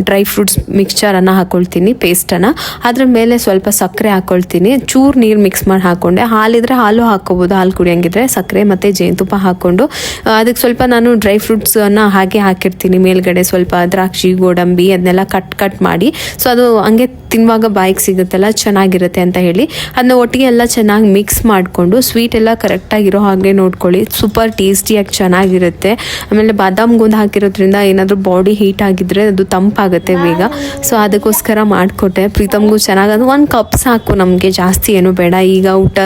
ಡ್ರೈ ಫ್ರೂಟ್ಸ್ ಮಿಕ್ಸ್ಚರನ್ನು ಹಾಕ್ಕೊಳ್ತೀನಿ, ಪೇಸ್ಟನ್ನು. ಅದ್ರ ಮೇಲೆ ಸ್ವಲ್ಪ ಸಕ್ಕರೆ ಹಾಕ್ಕೊಳ್ತೀನಿ. ಚೂರು ನೀರು ಮಿಕ್ಸ್ ಮಾಡಿ ಹಾಕ್ಕೊಂಡೆ. ಹಾಲಿದ್ರೆ ಹಾಲು ಹಾಕ್ಕೋಬೋದು, ಹಾಲು ಕುಡಿಯಂಗಿದ್ರೆ. ಸಕ್ಕರೆ ಮತ್ತು ಜೇನುತುಪ್ಪ ಹಾಕ್ಕೊಂಡು ಅದಕ್ಕೆ ಸ್ವಲ್ಪ ನಾನು ಡ್ರೈ ಫ್ರೂಟ್ಸನ್ನು ಹಾಗೆ ಹಾಕಿರ್ತೀನಿ. ಮೇಲ್ಗಡೆ ಸ್ವಲ್ಪ ದ್ರಾಕ್ಷಿ, ಗೋಡಂಬಿ ಅದನ್ನೆಲ್ಲ ಕಟ್ ಮಾಡಿ, ಸೊ ಅದು ಹಂಗೆ ತಿನ್ನುವಾಗ ಬಾಯಿಗೆ ಸಿಗುತ್ತಲ್ಲ, ಚೆನ್ನಾಗಿರುತ್ತೆ ಅಂತ ಹೇಳಿ ಅದನ್ನ ಒಟ್ಟಿಗೆ ಎಲ್ಲ ಚೆನ್ನಾಗಿ ಮಿಕ್ಸ್ ಮಾಡಿಕೊಂಡು, ಸ್ವೀಟ್ ಎಲ್ಲ ಕರೆಕ್ಟಾಗಿರೋ ಹಾಗೆ ನೋಡ್ಕೊಳ್ಳಿ. ಸೂಪರ್ ಟೇಸ್ಟಿಯಾಗಿ ಚೆನ್ನಾಗಿರುತ್ತೆ. ಆಮೇಲೆ ಬಾದಾಮ್ ಗೋಂದ್ ಹಾಕಿರೋದ್ರಿಂದ ಏನಾದರೂ ಬಾಡಿ ಹೀಟ್ ಆಗಿದ್ರೆ ಅದು ತಂಪಾಗುತ್ತೆ ಬೇಗ. ಸೊ ಅದಕ್ಕೋಸ್ಕರ ಮಾಡಿಕೊಟ್ಟೆ. ಪ್ರೀತಮ್ಗೂ ಚೆನ್ನಾಗಿ ಅದು 1 ಕಪ್ ಸಾಕು ನಮಗೆ, ಜಾಸ್ತಿ ಏನು ಬೇಡ. ಈಗ ಊಟ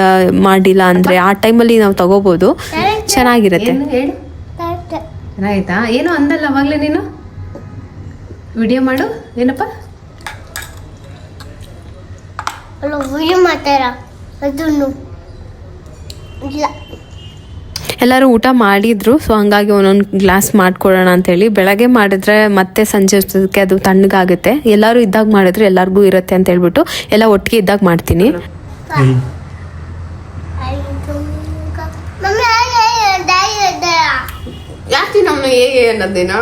ಮಾಡಿಲ್ಲ ಅಂದರೆ ಆ ಟೈಮಲ್ಲಿ ನಾವು ತಗೋಬೋದು, ಚೆನ್ನಾಗಿರುತ್ತೆ. ಆಯ್ತಾ? ಏನೋ ಅಂದಲ್ಲ ಅವಾಗಲೇ ನೀನು, ವಿಡಿಯೋ ಮಾಡು. ಏನಪ್ಪ ಎಲ್ಲರೂ ಊಟ ಮಾಡಿದ್ರು. ಸೊ ಹಂಗಾಗಿ ಒಂದೊಂದು ಗ್ಲಾಸ್ ಮಾಡ್ಕೊಡೋಣ ಅಂತೇಳಿ. ಬೆಳಗ್ಗೆ ಮಾಡಿದ್ರೆ ಮತ್ತೆ ಸಂಜೆ ಹೊತ್ತಿಗೆ ಅದು ತಣ್ಣಗಾಗುತ್ತೆ. ಎಲ್ಲರೂ ಇದ್ದಾಗ ಮಾಡಿದ್ರೆ ಎಲ್ಲರಿಗೂ ಇರುತ್ತೆ ಅಂತ ಹೇಳ್ಬಿಟ್ಟು ಎಲ್ಲ ಒಟ್ಟಿಗೆ ಇದ್ದಾಗ ಮಾಡ್ತೀನಿ. ಯಾಕೆ ನಮ್ಮ ಹೇಗೆ ಅನ್ನೋದೇನೋ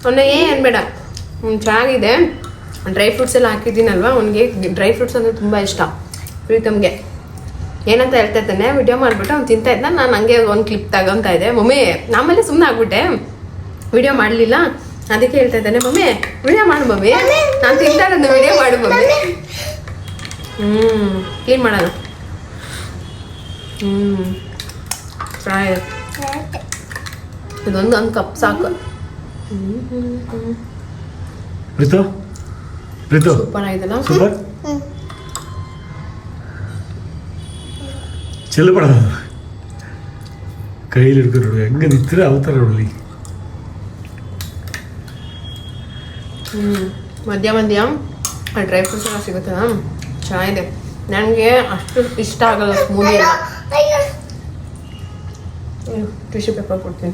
ಅವನ್ನ ಅನ್ಬೇಡ. ಚೆನ್ನಾಗಿದೆ. ಡ್ರೈ ಫ್ರೂಟ್ಸ್ ಎಲ್ಲ ಹಾಕಿದ್ದೀನಲ್ವ, ಅವನಿಗೆ ಡ್ರೈ ಫ್ರೂಟ್ಸ್ ಅಂದರೆ ತುಂಬ ಇಷ್ಟ. ಪ್ರೀತಮ್ಗೆ ಏನಂತ ಹೇಳ್ತಾ ಇದ್ದಾನೆ, ವಿಡಿಯೋ ಮಾಡಿಬಿಟ್ಟು ಅವ್ನು ತಿಂತಾ ಇದ್ದ. ನಾನು ಹಂಗೆ ಒಂದು ಕ್ಲಿಪ್ ತಗೊತಾ ಇದ್ದೆ. ಮಮ್ಮಿ ಆಮೇಲೆ ಸುಮ್ಮನೆ ಆಗ್ಬಿಟ್ಟೆ, ವಿಡಿಯೋ ಮಾಡಲಿಲ್ಲ. ಅದಕ್ಕೆ ಹೇಳ್ತಾ ಇದ್ದಾನೆ, ಮಮ್ಮಿ ವಿಡಿಯೋ ಮಾಡು ಮಮ್ಮಿ, ನಾನು ತಿಂತಾ ಇರೋದು ವಿಡಿಯೋ ಮಾಡು ಮಮ್ಮಿ. ಕ್ಲೀನ್ ಮಾಡೋಣ. ಇದೊಂದು ಕಪ್ ಸಾಕು. ಸೂಪರ್ ಆಯ್ತಲ್ಲ? ಚೆಲ್ಲಬೇಡ, ಕೈಲಿ ಹಿಡ್ಕೊಂಡು ನೋಡಿ ಹೆಂಗೆ ನಿಂತಿರ ಅವತಾರ ನೋಡಲಿ. ಮಧ್ಯ ಡ್ರೈ ಫ್ರೂಟ್ಸ್ ಎಲ್ಲ ಸಿಗುತ್ತಲ್ಲ, ಚೆನ್ನಾಗಿದೆ. ನನಗೆ ಅಷ್ಟು ಇಷ್ಟ ಆಗಲ್ಲ ಸ್ಮೂದಿ ಎಲ್ಲ. ಟಿಶ್ಯೂ ಪೇಪರ್ ಕೊಡ್ತೀನಿ.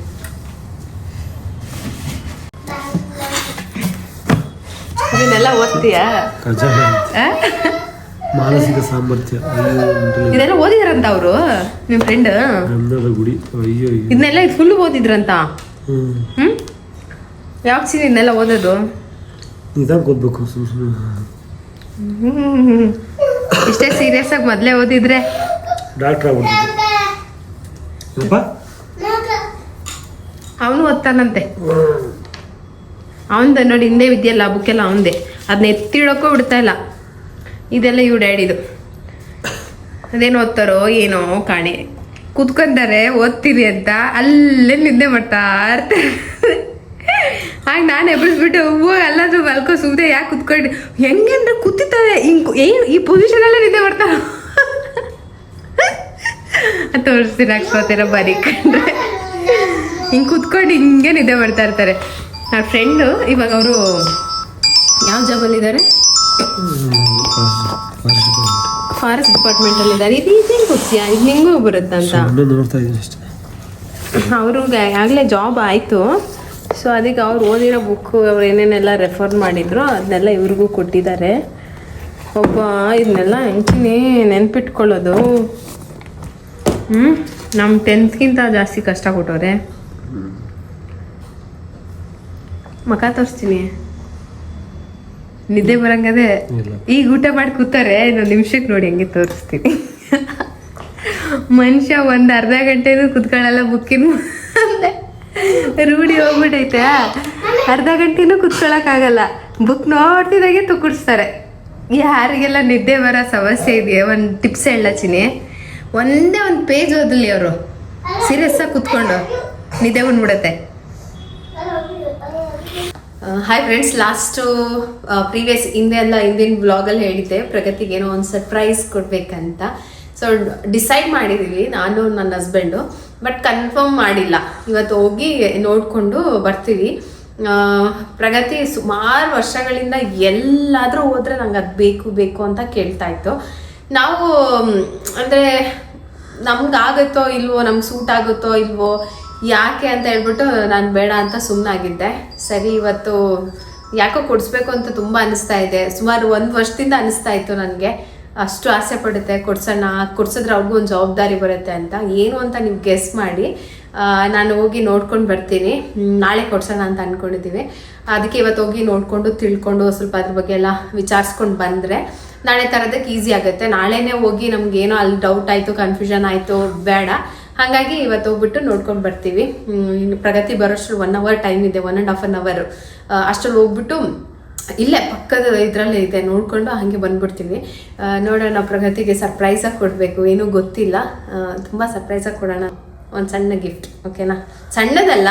ಇದನ್ನೆಲ್ಲ ಓದ್ತೀಯಾ? ಮಾನಸಿಕ ಸಾಮರ್ಥ್ಯ ಇದೆಲ್ಲ ಓದಿದ್ರಂತ ಅವರು, ನಿಮ್ಮ ಫ್ರೆಂಡ್ ಗುಡಿ. ಅಯ್ಯೋ, ಇದನ್ನೆಲ್ಲ ಫುಲ್ ಓದಿದ್ರಂತ. ಯಾವಾಗ ಸೀನ್ ಇದನ್ನೆಲ್ಲ ಓದೋದು? ನಿಧಾನಕ್ಕೆ ಓದ್ಬೇಕು, ಸುಮ್ಮನೆ ಇಷ್ಟೇ ಸೀರಿಯಸ್ ಆಗಿ ಮೊದಲೇ ಓದಿದ್ರೆ ಡಾಕ್ಟರ್ ಆಗ್ಬಿಡ್ತಿದ್ದೆ. ಅವನು ಓದ್ತಾನಂತೆ. ಅವಂದ ನೋಡಿ, ಹಿಂದೆ ಇದೆಯಲ್ಲ ಬುಕ್ಕೆಲ್ಲ ಅವಂದೆ. ಅದನ್ನ ಎತ್ತಿಡೋಕ್ಕೂ ಬಿಡ್ತಾ ಇಲ್ಲ. ಇದೆಲ್ಲ ಇವ್ ಡ್ಯಾಡಿದು. ಅದೇನು ಓದ್ತಾರೋ ಏನೋ ಕಾಣಿ. ಕುತ್ಕೊಂತಾರೆ ಓದ್ತೀನಿ ಅಂತ, ಅಲ್ಲೇ ನಿದ್ದೆ ಮಾಡ್ತಾ ಇರ್ತಾರೆ. ಆಗ ನಾನು ಎಬ್ಬಿಸ್ಬಿಟ್ಟು ಹೂವು ಎಲ್ಲಾದ್ರೂ ಮಲ್ಕೋ, ಸುಮ್ಮನೆ ಯಾಕೆ ಕುತ್ಕೊಂಡು, ಹೆಂಗೆ ಅಂದ್ರೆ ಕೂತಿರ್ತಾರೆ ಹಿಂಗೆ, ಈ ಪೊಸಿಷನಲ್ಲೇ ನಿದ್ದೆ ಮಾಡ್ತಾರ. ತೋರಿಸ್ತೀನಿ ಹಾಕ್ಸ್ಕೋತೀರ ಬರೀ ಕಂಡ್ರೆ. ಹಿಂಗೆ ಕುತ್ಕೊಂಡು ಹಿಂಗೆ ನಿದ್ದೆ ಮಾಡ್ತಾ ಇರ್ತಾರೆ. ನನ್ನ ಫ್ರೆಂಡು ಇವಾಗ ಅವರು ಯಾವ ಜಾಬಲ್ಲಿದ್ದಾರೆ? ಫಾರೆಸ್ಟ್ ಡಿಪಾರ್ಟ್ಮೆಂಟಲ್ಲಿದ್ದಾರೆ. ಇದು ಹೆಂಗೆ ಗೊತ್ತೀಯಾ? ಇದು ನಿಂಗೂ ಬರುತ್ತಂತ. ಅವ್ರಿಗೆ ಆಗಲೇ ಜಾಬ್ ಆಯಿತು. ಸೊ ಅದಕ್ಕೆ ಅವ್ರು ಓದಿರೋ ಬುಕ್ಕು ಅವ್ರು ಏನೇನೆಲ್ಲ ರೆಫರ್ ಮಾಡಿದ್ರು ಅದನ್ನೆಲ್ಲ ಇವ್ರಿಗೂ ಕೊಟ್ಟಿದ್ದಾರೆ. ಒಬ್ಬ ಇದನ್ನೆಲ್ಲ ಹೆಂಚಿನೇ ನೆನ್ಪಿಟ್ಕೊಳ್ಳೋದು. ನಮ್ಮ 10th ಜಾಸ್ತಿ ಕಷ್ಟ ಕೊಟ್ಟವ್ರೆ. ಮಕ ತೋರಿಸ್ತೀನಿ, ನಿದ್ದೆ ಬರಂಗದೆ. ಇಲ್ಲ. ಈಗ ಊಟ ಮಾಡಿ ಕೂತಾರೆ, ಇನ್ನೊಂದು ನಿಮಿಷಕ್ಕೆ ನೋಡಿ ಹಂಗೆ ತೋರಿಸ್ತೀನಿ. ಮನುಷ್ಯ ಒಂದು ಅರ್ಧ ಗಂಟೆನೂ ಕುತ್ಕೊಳ್ಳಲ್ಲ ಬುಕ್ಕಿನ ಮುಂದೆ. ರೂಢಿ ಹೋಗ್ಬಿಟ್ಟೈತೆ, ಅರ್ಧ ಗಂಟೆನೂ ಕುತ್ಕೊಳ್ಳೋಕ್ಕಾಗಲ್ಲ. ಬುಕ್ ನೋಡ್ತಿದ್ದಾಗೆ ತುಕ್ಕುಡಿಸ್ತಾರೆ. ಯಾರಿಗೆಲ್ಲ ನಿದ್ದೆ ಬರೋ ಸಮಸ್ಯೆ ಇದೆಯಾ ಒಂದು ಟಿಪ್ಸ್ ಹೇಳ ಚಿನಿ. ಒಂದೇ ಒಂದು ಪೇಜ್ ಓದಲಿ ಅವರು, ಸೀರಿಯಸ್ಸಾಗಿ ಕುತ್ಕೊಂಡು ನಿದ್ದೆ ಬಂದ್ಬಿಡುತ್ತೆ. ಹಾಯ್ ಫ್ರೆಂಡ್ಸ್, ಲಾಸ್ಟು ಪ್ರೀವಿಯಸ್ ಹಿಂದಿನ ಬ್ಲಾಗಲ್ಲಿ ಹೇಳಿದ್ದೆ ಪ್ರಗತಿಗೆ ಏನೋ ಒಂದು ಸರ್ಪ್ರೈಸ್ ಕೊಡಬೇಕಂತ. ಸೊ ಡಿಸೈಡ್ ಮಾಡಿದ್ದೀವಿ ನಾನು ನನ್ನ ಹಸ್ಬೆಂಡು, ಬಟ್ ಕನ್ಫರ್ಮ್ ಮಾಡಿಲ್ಲ. ಇವತ್ತು ಹೋಗಿ ನೋಡಿಕೊಂಡು ಬರ್ತೀವಿ. ಪ್ರಗತಿ ಸುಮಾರು ವರ್ಷಗಳಿಂದ ಎಲ್ಲಾದರೂ ಹೋದರೆ ನಂಗೆ ಅದು ಬೇಕು ಅಂತ ಕೇಳ್ತಾ ಇತ್ತು. ನಾವು ಅಂದರೆ ನಮ್ಗಾಗುತ್ತೋ ಇಲ್ವೋ, ನಮ್ಗೆ ಸೂಟ್ ಆಗುತ್ತೋ ಇಲ್ವೋ ಯಾಕೆ ಅಂತ ಹೇಳ್ಬಿಟ್ಟು ನಾನು ಬೇಡ ಅಂತ ಸುಮ್ಮನಾಗಿದ್ದೆ. ಸರಿ, ಇವತ್ತು ಯಾಕೋ ಕೊಡಿಸ್ಬೇಕು ಅಂತ ತುಂಬ ಅನಿಸ್ತಾ ಇದೆ. ಸುಮಾರು 1 ವರ್ಷದಿಂದ ಅನಿಸ್ತಾ ಇತ್ತು ನನಗೆ. ಅಷ್ಟು ಆಸೆ ಪಡುತ್ತೆ ಕೊಡ್ಸಿದ್ರೆ ಅವ್ರಿಗೂ ಒಂದು ಜವಾಬ್ದಾರಿ ಬರುತ್ತೆ ಅಂತ. ಏನು ಅಂತ ನೀವು ಗೆಸ್ ಮಾಡಿ. ನಾನು ಹೋಗಿ ನೋಡ್ಕೊಂಡು ಬರ್ತೀನಿ. ನಾಳೆ ಕೊಡ್ಸೋಣ ಅಂತ ಅಂದ್ಕೊಂಡಿದ್ದೀವಿ. ಅದಕ್ಕೆ ಇವತ್ತು ಹೋಗಿ ನೋಡಿಕೊಂಡು ತಿಳ್ಕೊಂಡು ಸ್ವಲ್ಪ ಅದ್ರ ಬಗ್ಗೆ ಎಲ್ಲ ವಿಚಾರಿಸ್ಕೊಂಡು ಬಂದರೆ ನಾಳೆ ತರೋದಕ್ಕೆ ಈಸಿ ಆಗುತ್ತೆ. ನಾಳೆನೇ ಹೋಗಿ ನಮಗೇನೋ ಅಲ್ಲಿ ಡೌಟ್ ಆಯಿತು, ಕನ್ಫ್ಯೂಷನ್ ಆಯಿತು, ಬೇಡ. ಹಾಗಾಗಿ ಇವತ್ತು ಹೋಗ್ಬಿಟ್ಟು ನೋಡ್ಕೊಂಡು ಬರ್ತೀವಿ. ಪ್ರಗತಿ ಬರೋಷ್ಟು 1 hour ಟೈಮ್ ಇದೆ, 1.5 hour. ಅಷ್ಟರಲ್ಲಿ ಹೋಗ್ಬಿಟ್ಟು ಇಲ್ಲೇ ಪಕ್ಕದ ಇದರಲ್ಲೇ ಇದೆ, ನೋಡಿಕೊಂಡು ಹಾಗೆ ಬಂದ್ಬಿಡ್ತೀವಿ. ನೋಡೋಣ, ಪ್ರಗತಿಗೆ ಸರ್ಪ್ರೈಸಾಗಿ ಕೊಡಬೇಕು, ಏನೂ ಗೊತ್ತಿಲ್ಲ. ತುಂಬ ಸರ್ಪ್ರೈಸಾಗಿ ಕೊಡೋಣ, ಒಂದು ಸಣ್ಣ ಗಿಫ್ಟ್. ಓಕೆನಾ? ಸಣ್ಣದಲ್ಲ,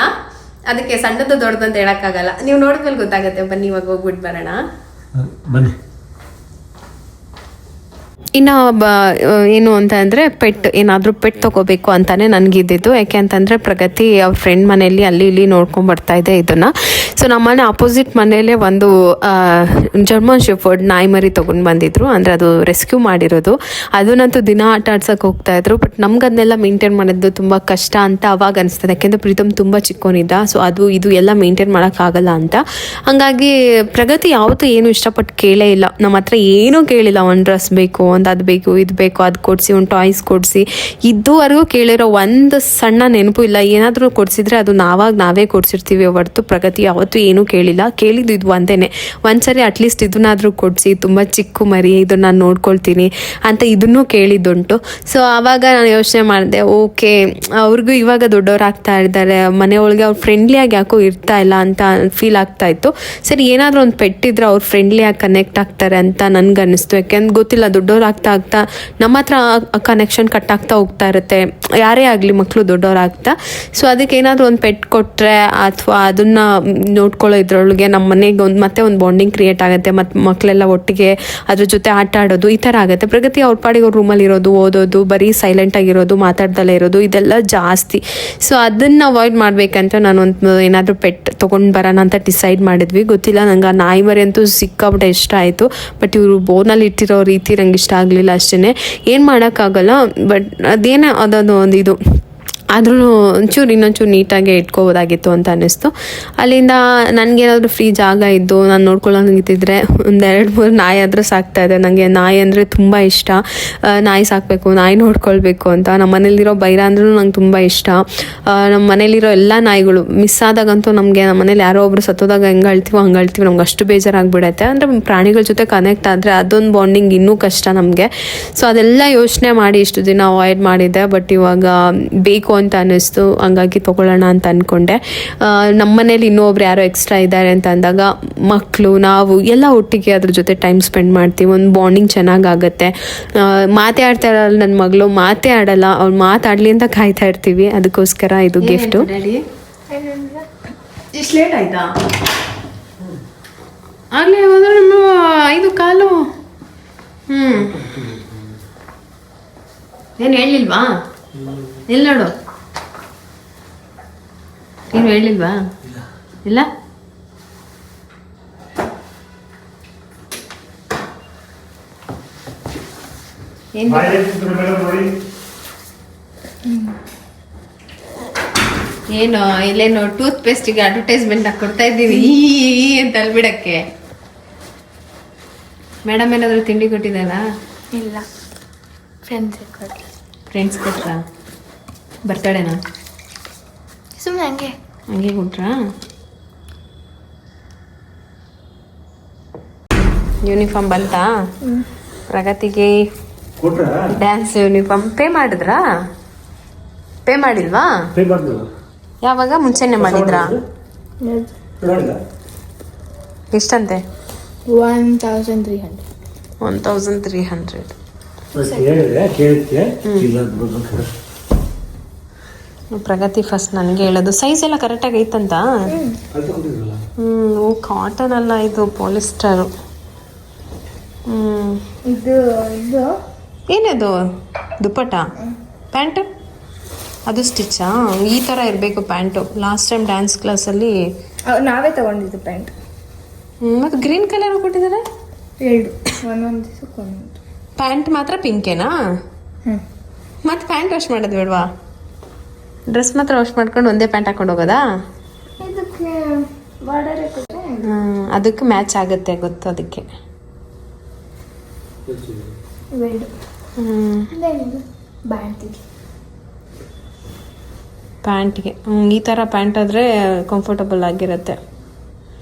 ಅದಕ್ಕೆ ಸಣ್ಣದು ದೊಡ್ಡದಂತ ಹೇಳೋಕ್ಕಾಗಲ್ಲ. ನೀವು ನೋಡಿದ್ಮೇಲೆ ಗೊತ್ತಾಗುತ್ತೆ. ಬನ್ನಿ, ಇವಾಗ ಹೋಗ್ಬಿಟ್ಟು ಬರೋಣ. ಬನ್ನಿ. ಇನ್ನು ಏನು ಅಂತ ಅಂದರೆ ಏನಾದರೂ ಪೆಟ್ ತೊಗೋಬೇಕು ಅಂತಲೇ ನನಗಿದ್ದಿದ್ದು. ಯಾಕೆ ಅಂತಂದರೆ ಪ್ರಗತಿ ಅವ್ರ ಫ್ರೆಂಡ್ ಮನೆಯಲ್ಲಿ ಅಲ್ಲಿ ಇಲ್ಲಿ ನೋಡ್ಕೊಂಡು ಬರ್ತಾ ಇದೆ ಇದನ್ನು. ಸೊ ನಮ್ಮನೆ ಆಪೋಸಿಟ್ ಮನೆಯಲ್ಲೇ ಒಂದು ಜರ್ಮನ್ ಶೆಫರ್ಡ್ ನಾಯಿ ಮರಿ ತೊಗೊಂಡು ಬಂದಿದ್ರು. ಅಂದರೆ ಅದು ರೆಸ್ಕ್ಯೂ ಮಾಡಿರೋದು. ಅದನ್ನಂತೂ ದಿನ ಆಟ ಆಡ್ಸೋಕೆ ಹೋಗ್ತಾಯಿದ್ರು. ಬಟ್ ನಮ್ಗೆ ಅದನ್ನೆಲ್ಲ ಮೇಂಟೈನ್ ಮಾಡೋದು ತುಂಬ ಕಷ್ಟ ಅಂತ ಅವಾಗ ಅನಿಸ್ತದೆ. ಯಾಕೆಂದರೆ ಪ್ರೀತಮ್ ತುಂಬ ಚಿಕ್ಕವನಿದ್ದ. ಸೊ ಇದು ಎಲ್ಲ ಮೇಂಟೈನ್ ಮಾಡೋಕ್ಕಾಗಲ್ಲ ಅಂತ. ಹಾಗಾಗಿ ಪ್ರಗತಿ ಯಾವತ್ತೂ ಏನು ಇಷ್ಟಪಟ್ಟು ಕೇಳೇ ಇಲ್ಲ. ನಮ್ಮ ಹತ್ರ ಏನೂ ಕೇಳಿಲ್ಲ. ಒಂದು ಡ್ರೆಸ್ ಬೇಕು, ಅದು ಬೇಕು, ಇದು ಬೇಕು, ಅದು ಕೊಡಿಸಿ, ಒಂದು ಟಾಯ್ಸ್ ಕೊಡಿಸಿ, ಇದುವರೆಗೂ ಕೇಳಿರೋ ಒಂದು ಸಣ್ಣ ನೆನಪು ಇಲ್ಲ. ಏನಾದರೂ ಕೊಡಿಸಿದ್ರೆ ಅದು ನಾವೇ ಕೊಡಿಸಿರ್ತೀವಿ ಹೊರತು ಪ್ರಗತಿ ಯಾವತ್ತೂ ಏನೂ ಕೇಳಿಲ್ಲ. ಕೇಳಿದ್ದು ಇದು ಒಂದೇನೆ, ಒಂದ್ಸರಿ ಅಟ್ಲೀಸ್ಟ್ ಇದನ್ನಾದರೂ ಕೊಡಿಸಿ, ತುಂಬ ಚಿಕ್ಕ ಮರಿ, ಇದನ್ನು ನಾನು ನೋಡ್ಕೊಳ್ತೀನಿ ಅಂತ ಇದನ್ನೂ ಕೇಳಿದ್ದುಂಟು. ಸೊ ಆವಾಗ ನಾನು ಯೋಚನೆ ಮಾಡಿದೆ, ಓಕೆ ಅವ್ರಿಗೂ ಇವಾಗ ದೊಡ್ಡವ್ರು ಆಗ್ತಾ ಇದ್ದಾರೆ, ಮನೆಯೊಳಗೆ ಅವ್ರು ಫ್ರೆಂಡ್ಲಿಯಾಗಿ ಯಾಕೋ ಇರ್ತಾ ಇಲ್ಲ ಅಂತ ಫೀಲ್ ಆಗ್ತಾ ಇತ್ತು. ಸರಿ, ಏನಾದರೂ ಒಂದು ಪೆಟ್ಟಿದ್ರೆ ಅವ್ರು ಫ್ರೆಂಡ್ಲಿಯಾಗಿ ಕನೆಕ್ಟ್ ಆಗ್ತಾರೆ ಅಂತ ನನಗೆ ಅನ್ನಿಸ್ತು. ಯಾಕೆಂದ್ರೆ ಗೊತ್ತಿಲ್ಲ, ದೊಡ್ಡವ್ರು ಆಗ್ತಾ ನಮ್ಮ ಹತ್ರ ಕನೆಕ್ಷನ್ ಕಟ್ ಆಗ್ತಾ ಹೋಗ್ತಾ ಇರುತ್ತೆ, ಯಾರೇ ಆಗಲಿ ಮಕ್ಕಳು ದೊಡ್ಡವರಾಗ್ತಾ. ಸೊ ಅದಕ್ಕೆ ಏನಾದರೂ ಒಂದು ಪೆಟ್ ಕೊಟ್ಟರೆ ಅಥವಾ ಅದನ್ನು ನೋಡ್ಕೊಳ್ಳೋ ಇದ್ರೊಳಗೆ ನಮ್ಮ ಮನೆಗೆ ಮತ್ತೆ ಒಂದು ಬಾಂಡಿಂಗ್ ಕ್ರಿಯೇಟ್ ಆಗುತ್ತೆ. ಮತ್ತು ಮಕ್ಕಳೆಲ್ಲ ಒಟ್ಟಿಗೆ ಅದ್ರ ಜೊತೆ ಆಟ ಆಡೋದು ಈ ಥರ ಆಗುತ್ತೆ. ಪ್ರಗತಿ ಅವ್ರ ಪಾಡಿಗೆ ಅವ್ರ ರೂಮಲ್ಲಿ ಇರೋದು, ಓದೋದು, ಬರೀ ಸೈಲೆಂಟಾಗಿರೋದು, ಮಾತಾಡ್ದಲ್ಲೇ ಇರೋದು, ಇದೆಲ್ಲ ಜಾಸ್ತಿ. ಸೊ ಅದನ್ನು ಅವಾಯ್ಡ್ ಮಾಡಬೇಕಂತ ನಾನು ಒಂದು ಏನಾದರೂ ಪೆಟ್ ತೊಗೊಂಡು ಬರೋಣ ಅಂತ ಡಿಸೈಡ್ ಮಾಡಿದ್ವಿ. ಗೊತ್ತಿಲ್ಲ, ನಂಗೆ ಆ ನಾಯಿ ಮರಿ ಅಂತೂ ಸಿಕ್ಕಾಬಿಟ್ಟೆ ಇಷ್ಟ ಆಯಿತು. ಬಟ್ ಇವರು ಬೋನಲ್ಲಿ ಇಟ್ಟಿರೋ ರೀತಿ ನಂಗೆ ಇಷ್ಟ ಆಗಲಿಲ್ಲ ಅಷ್ಟೇ. ಏನು ಮಾಡೋಕ್ಕಾಗಲ್ಲ. ಬಟ್ ಅದೇನೋ ಅದೊಂದು ಇದು ಆದ್ರೂ ಇನ್ನೊಂಚೂರು ನೀಟಾಗಿ ಇಟ್ಕೋಬೋದಾಗಿತ್ತು ಅಂತ ಅನ್ನಿಸ್ತು. ಅಲ್ಲಿಂದ ನನಗೇನಾದರೂ ಫ್ರೀ ಜಾಗ ಇದ್ದು ನಾನು ನೋಡ್ಕೊಳ್ಳೋಂಗಿದ್ದಿದ್ರೆ 1-2-3 ನಾಯಿ ಆದರೂ ಸಾಕ್ತಾಯಿದ್ದೆ. ನನಗೆ ನಾಯಿ ಅಂದರೆ ತುಂಬ ಇಷ್ಟ. ನಾಯಿ ಸಾಕಬೇಕು, ನಾಯಿ ನೋಡ್ಕೊಳ್ಬೇಕು ಅಂತ. ನಮ್ಮ ಮನೇಲಿರೋ ಬೈರ ಅಂದ್ರೂ ನಂಗೆ ತುಂಬ ಇಷ್ಟ. ನಮ್ಮ ಮನೇಲಿರೋ ಎಲ್ಲ ನಾಯಿಗಳು ಮಿಸ್ ಆದಾಗಂತೂ ನಮಗೆ, ನಮ್ಮ ಮನೇಲಿ ಯಾರೋ ಒಬ್ಬರು ಸತ್ತೋದಾಗ ಹೆಂಗೆ ಅಳ್ತೀವೋ ಹಂಗೆ ಅಳ್ತೀವಿ. ನಮ್ಗೆ ಅಷ್ಟು ಬೇಜಾರಾಗ್ಬಿಡತ್ತೆ. ಅಂದರೆ ಪ್ರಾಣಿಗಳ ಜೊತೆ ಕನೆಕ್ಟ್ ಆದರೆ ಅದೊಂದು ಬಾಂಡಿಂಗ್ ಇನ್ನೂ ಕಷ್ಟ ನಮಗೆ. ಸೊ ಅದೆಲ್ಲ ಯೋಚನೆ ಮಾಡಿ ಇಷ್ಟು ದಿನ ಅವಾಯ್ಡ್ ಮಾಡಿದ್ದೆ. ಬಟ್ ಇವಾಗ ಬೇಕು ಅಂತ ಅನ್ನಿಸ್ತು, ಹಂಗಾಗಿ ತೊಗೊಳ್ಳೋಣ ಅಂತ ಅಂದ್ಕೊಂಡೆ. ನಮ್ಮ ಮನೇಲಿ ಇನ್ನೊಬ್ರು ಯಾರೋ ಎಕ್ಸ್ಟ್ರಾ ಇದ್ದಾರೆ ಅಂತ ಅಂದಾಗ ಮಕ್ಕಳು, ನಾವು ಎಲ್ಲ ಒಟ್ಟಿಗೆ ಅದ್ರ ಜೊತೆ ಟೈಮ್ ಸ್ಪೆಂಡ್ ಮಾಡ್ತೀವಿ. ಒಂದು ಬಾಂಡಿಂಗ್ ಚೆನ್ನಾಗಾಗುತ್ತೆ. ಮಾತೇ ಆಡ್ತಾ ಇರಲ್ಲ ನನ್ನ ಮಗಳು, ಮಾತೇ ಆಡಲ್ಲ. ಅವ್ಳು ಮಾತಾಡಲಿ ಅಂತ ಕಾಯ್ತಾ ಇರ್ತೀವಿ. ಅದಕ್ಕೋಸ್ಕರ ಇದು ಗಿಫ್ಟು. ಇಷ್ಟು ಲೇಟ್ ಆಯ್ತಾ? ಆಗಲೇ ಹೋದ್ರೆ ನಮ್ಮ 5 ಕಾಲು. ಏನು ಹೇಳಿಲ್ವಾ? ಎಲ್ಲಿ ನೋಡು, ಏನು ಹೇಳಿಲ್ವಾ? ಇಲ್ಲ. ಏನು ಇಲ್ಲೇನು ಟೂತ್ ಪೇಸ್ಟಿಗೆ ಅಡ್ವರ್ಟೈಸ್ಮೆಂಟ್ ಕೊಡ್ತಾ ಇದ್ದೀವಿ ಈ ಅಂತ ಅಲ್ಬಿಡಕ್ಕೆ. ಮೇಡಮ್ ಏನಾದರೂ ತಿಂಡಿ ಕೊಟ್ಟಿದ್ದಾರಾ? ಇಲ್ಲ, ಫ್ರೆಂಡ್ಸ್ ಕೊಟ್ರಾ? ಬರ್ತಡೇನಾ? ಸುಮ್ಮನೆ ಹಂಗೆ ಕೊಟ್ರಾ? ಯೂನಿಫಾರ್ಮ್ ಬಂತಾ? ಪ್ರಗತಿಗೆ ಕೊಟ್ರಾ? ಡ್ಯಾನ್ಸ್ ಯೂನಿಫಾರ್ಮ್ ಪೇ ಮಾಡಿದ್ರಾ? ಪೇ ಮಾಡಿಲ್ವಾ? ಪೇ ಮಾಡ್ತೀವಿ. ಯಾವಾಗ? ಮುಂಚೆನೆ ಮಾಡಿದ್ರಾ? ನೋಡಿಲ್ಲ. ಎಷ್ಟಂತೆ? 1300. 1300. ಹೇಳಿದೆ ಕೇಳಿದ್ಕೆ ಇಲ್ಲ ಬರ್ಬೇಕು. ಪ್ರಗತಿ ಫಸ್ಟ್ ನನಗೆ ಹೇಳೋದು ಸೈಜ್ ಎಲ್ಲ ಕರೆಕ್ಟಾಗಿ ಐತಂತ. ಅದು ಕೊಟ್ಟಿದ್ರಲ್ಲ. ಕಾಟನ್ ಅಲ್ಲ ಇದು ಪಾಲಿಸ್ಟರು. ಇದು ಏನದು? ದುಪ್ಪಟ್ಟ ಪ್ಯಾಂಟು ಅದು ಸ್ಟಿಚ್ಚಾ? ಈ ಥರ ಇರಬೇಕು ಪ್ಯಾಂಟು. ಲಾಸ್ಟ್ ಟೈಮ್ ಡ್ಯಾನ್ಸ್ ಕ್ಲಾಸಲ್ಲಿ ನಾವೇ ತಗೊಂಡಿದ್ದು ಪ್ಯಾಂಟ್. ಮತ್ತು ಗ್ರೀನ್ ಕಲರ್ ಕೊಟ್ಟಿದ್ದಾರೆ. 2 ಒಂದೊಂದು ದಿವಸಕ್ಕೆ ಒಂದೊಂದು. ಪ್ಯಾಂಟ್ ಮಾತ್ರ ಪಿಂಕೇನಾ? ಮತ್ತು ಪ್ಯಾಂಟ್ ವಾಶ್ ಮಾಡೋದು ಬೇಡವಾ? ಡ್ರೆಸ್ ಮಾತ್ರ ವಾಶ್ ಮಾಡ್ಕೊಂಡು ಒಂದೇ ಪ್ಯಾಂಟ್ ಹಾಕೊಂಡು ಹೋಗೋದಾ? ಇದಕ್ಕೆ ಬಾರ್ಡರ್ ಕೊಟ್ಟರೆ ಅದಕ್ಕೆ ಮ್ಯಾಚ್ ಆಗುತ್ತೆ ಗೊತ್ತು ಅದಕ್ಕೆ. ವೆಲ್ಡು ಬ್ಯಾಂಟಿಗೆ ಪ್ಯಾಂಟ್ಗೆ ಈ ಥರ ಪ್ಯಾಂಟ್ ಆದರೆ ಕಂಫರ್ಟಬಲ್ ಆಗಿರುತ್ತೆ.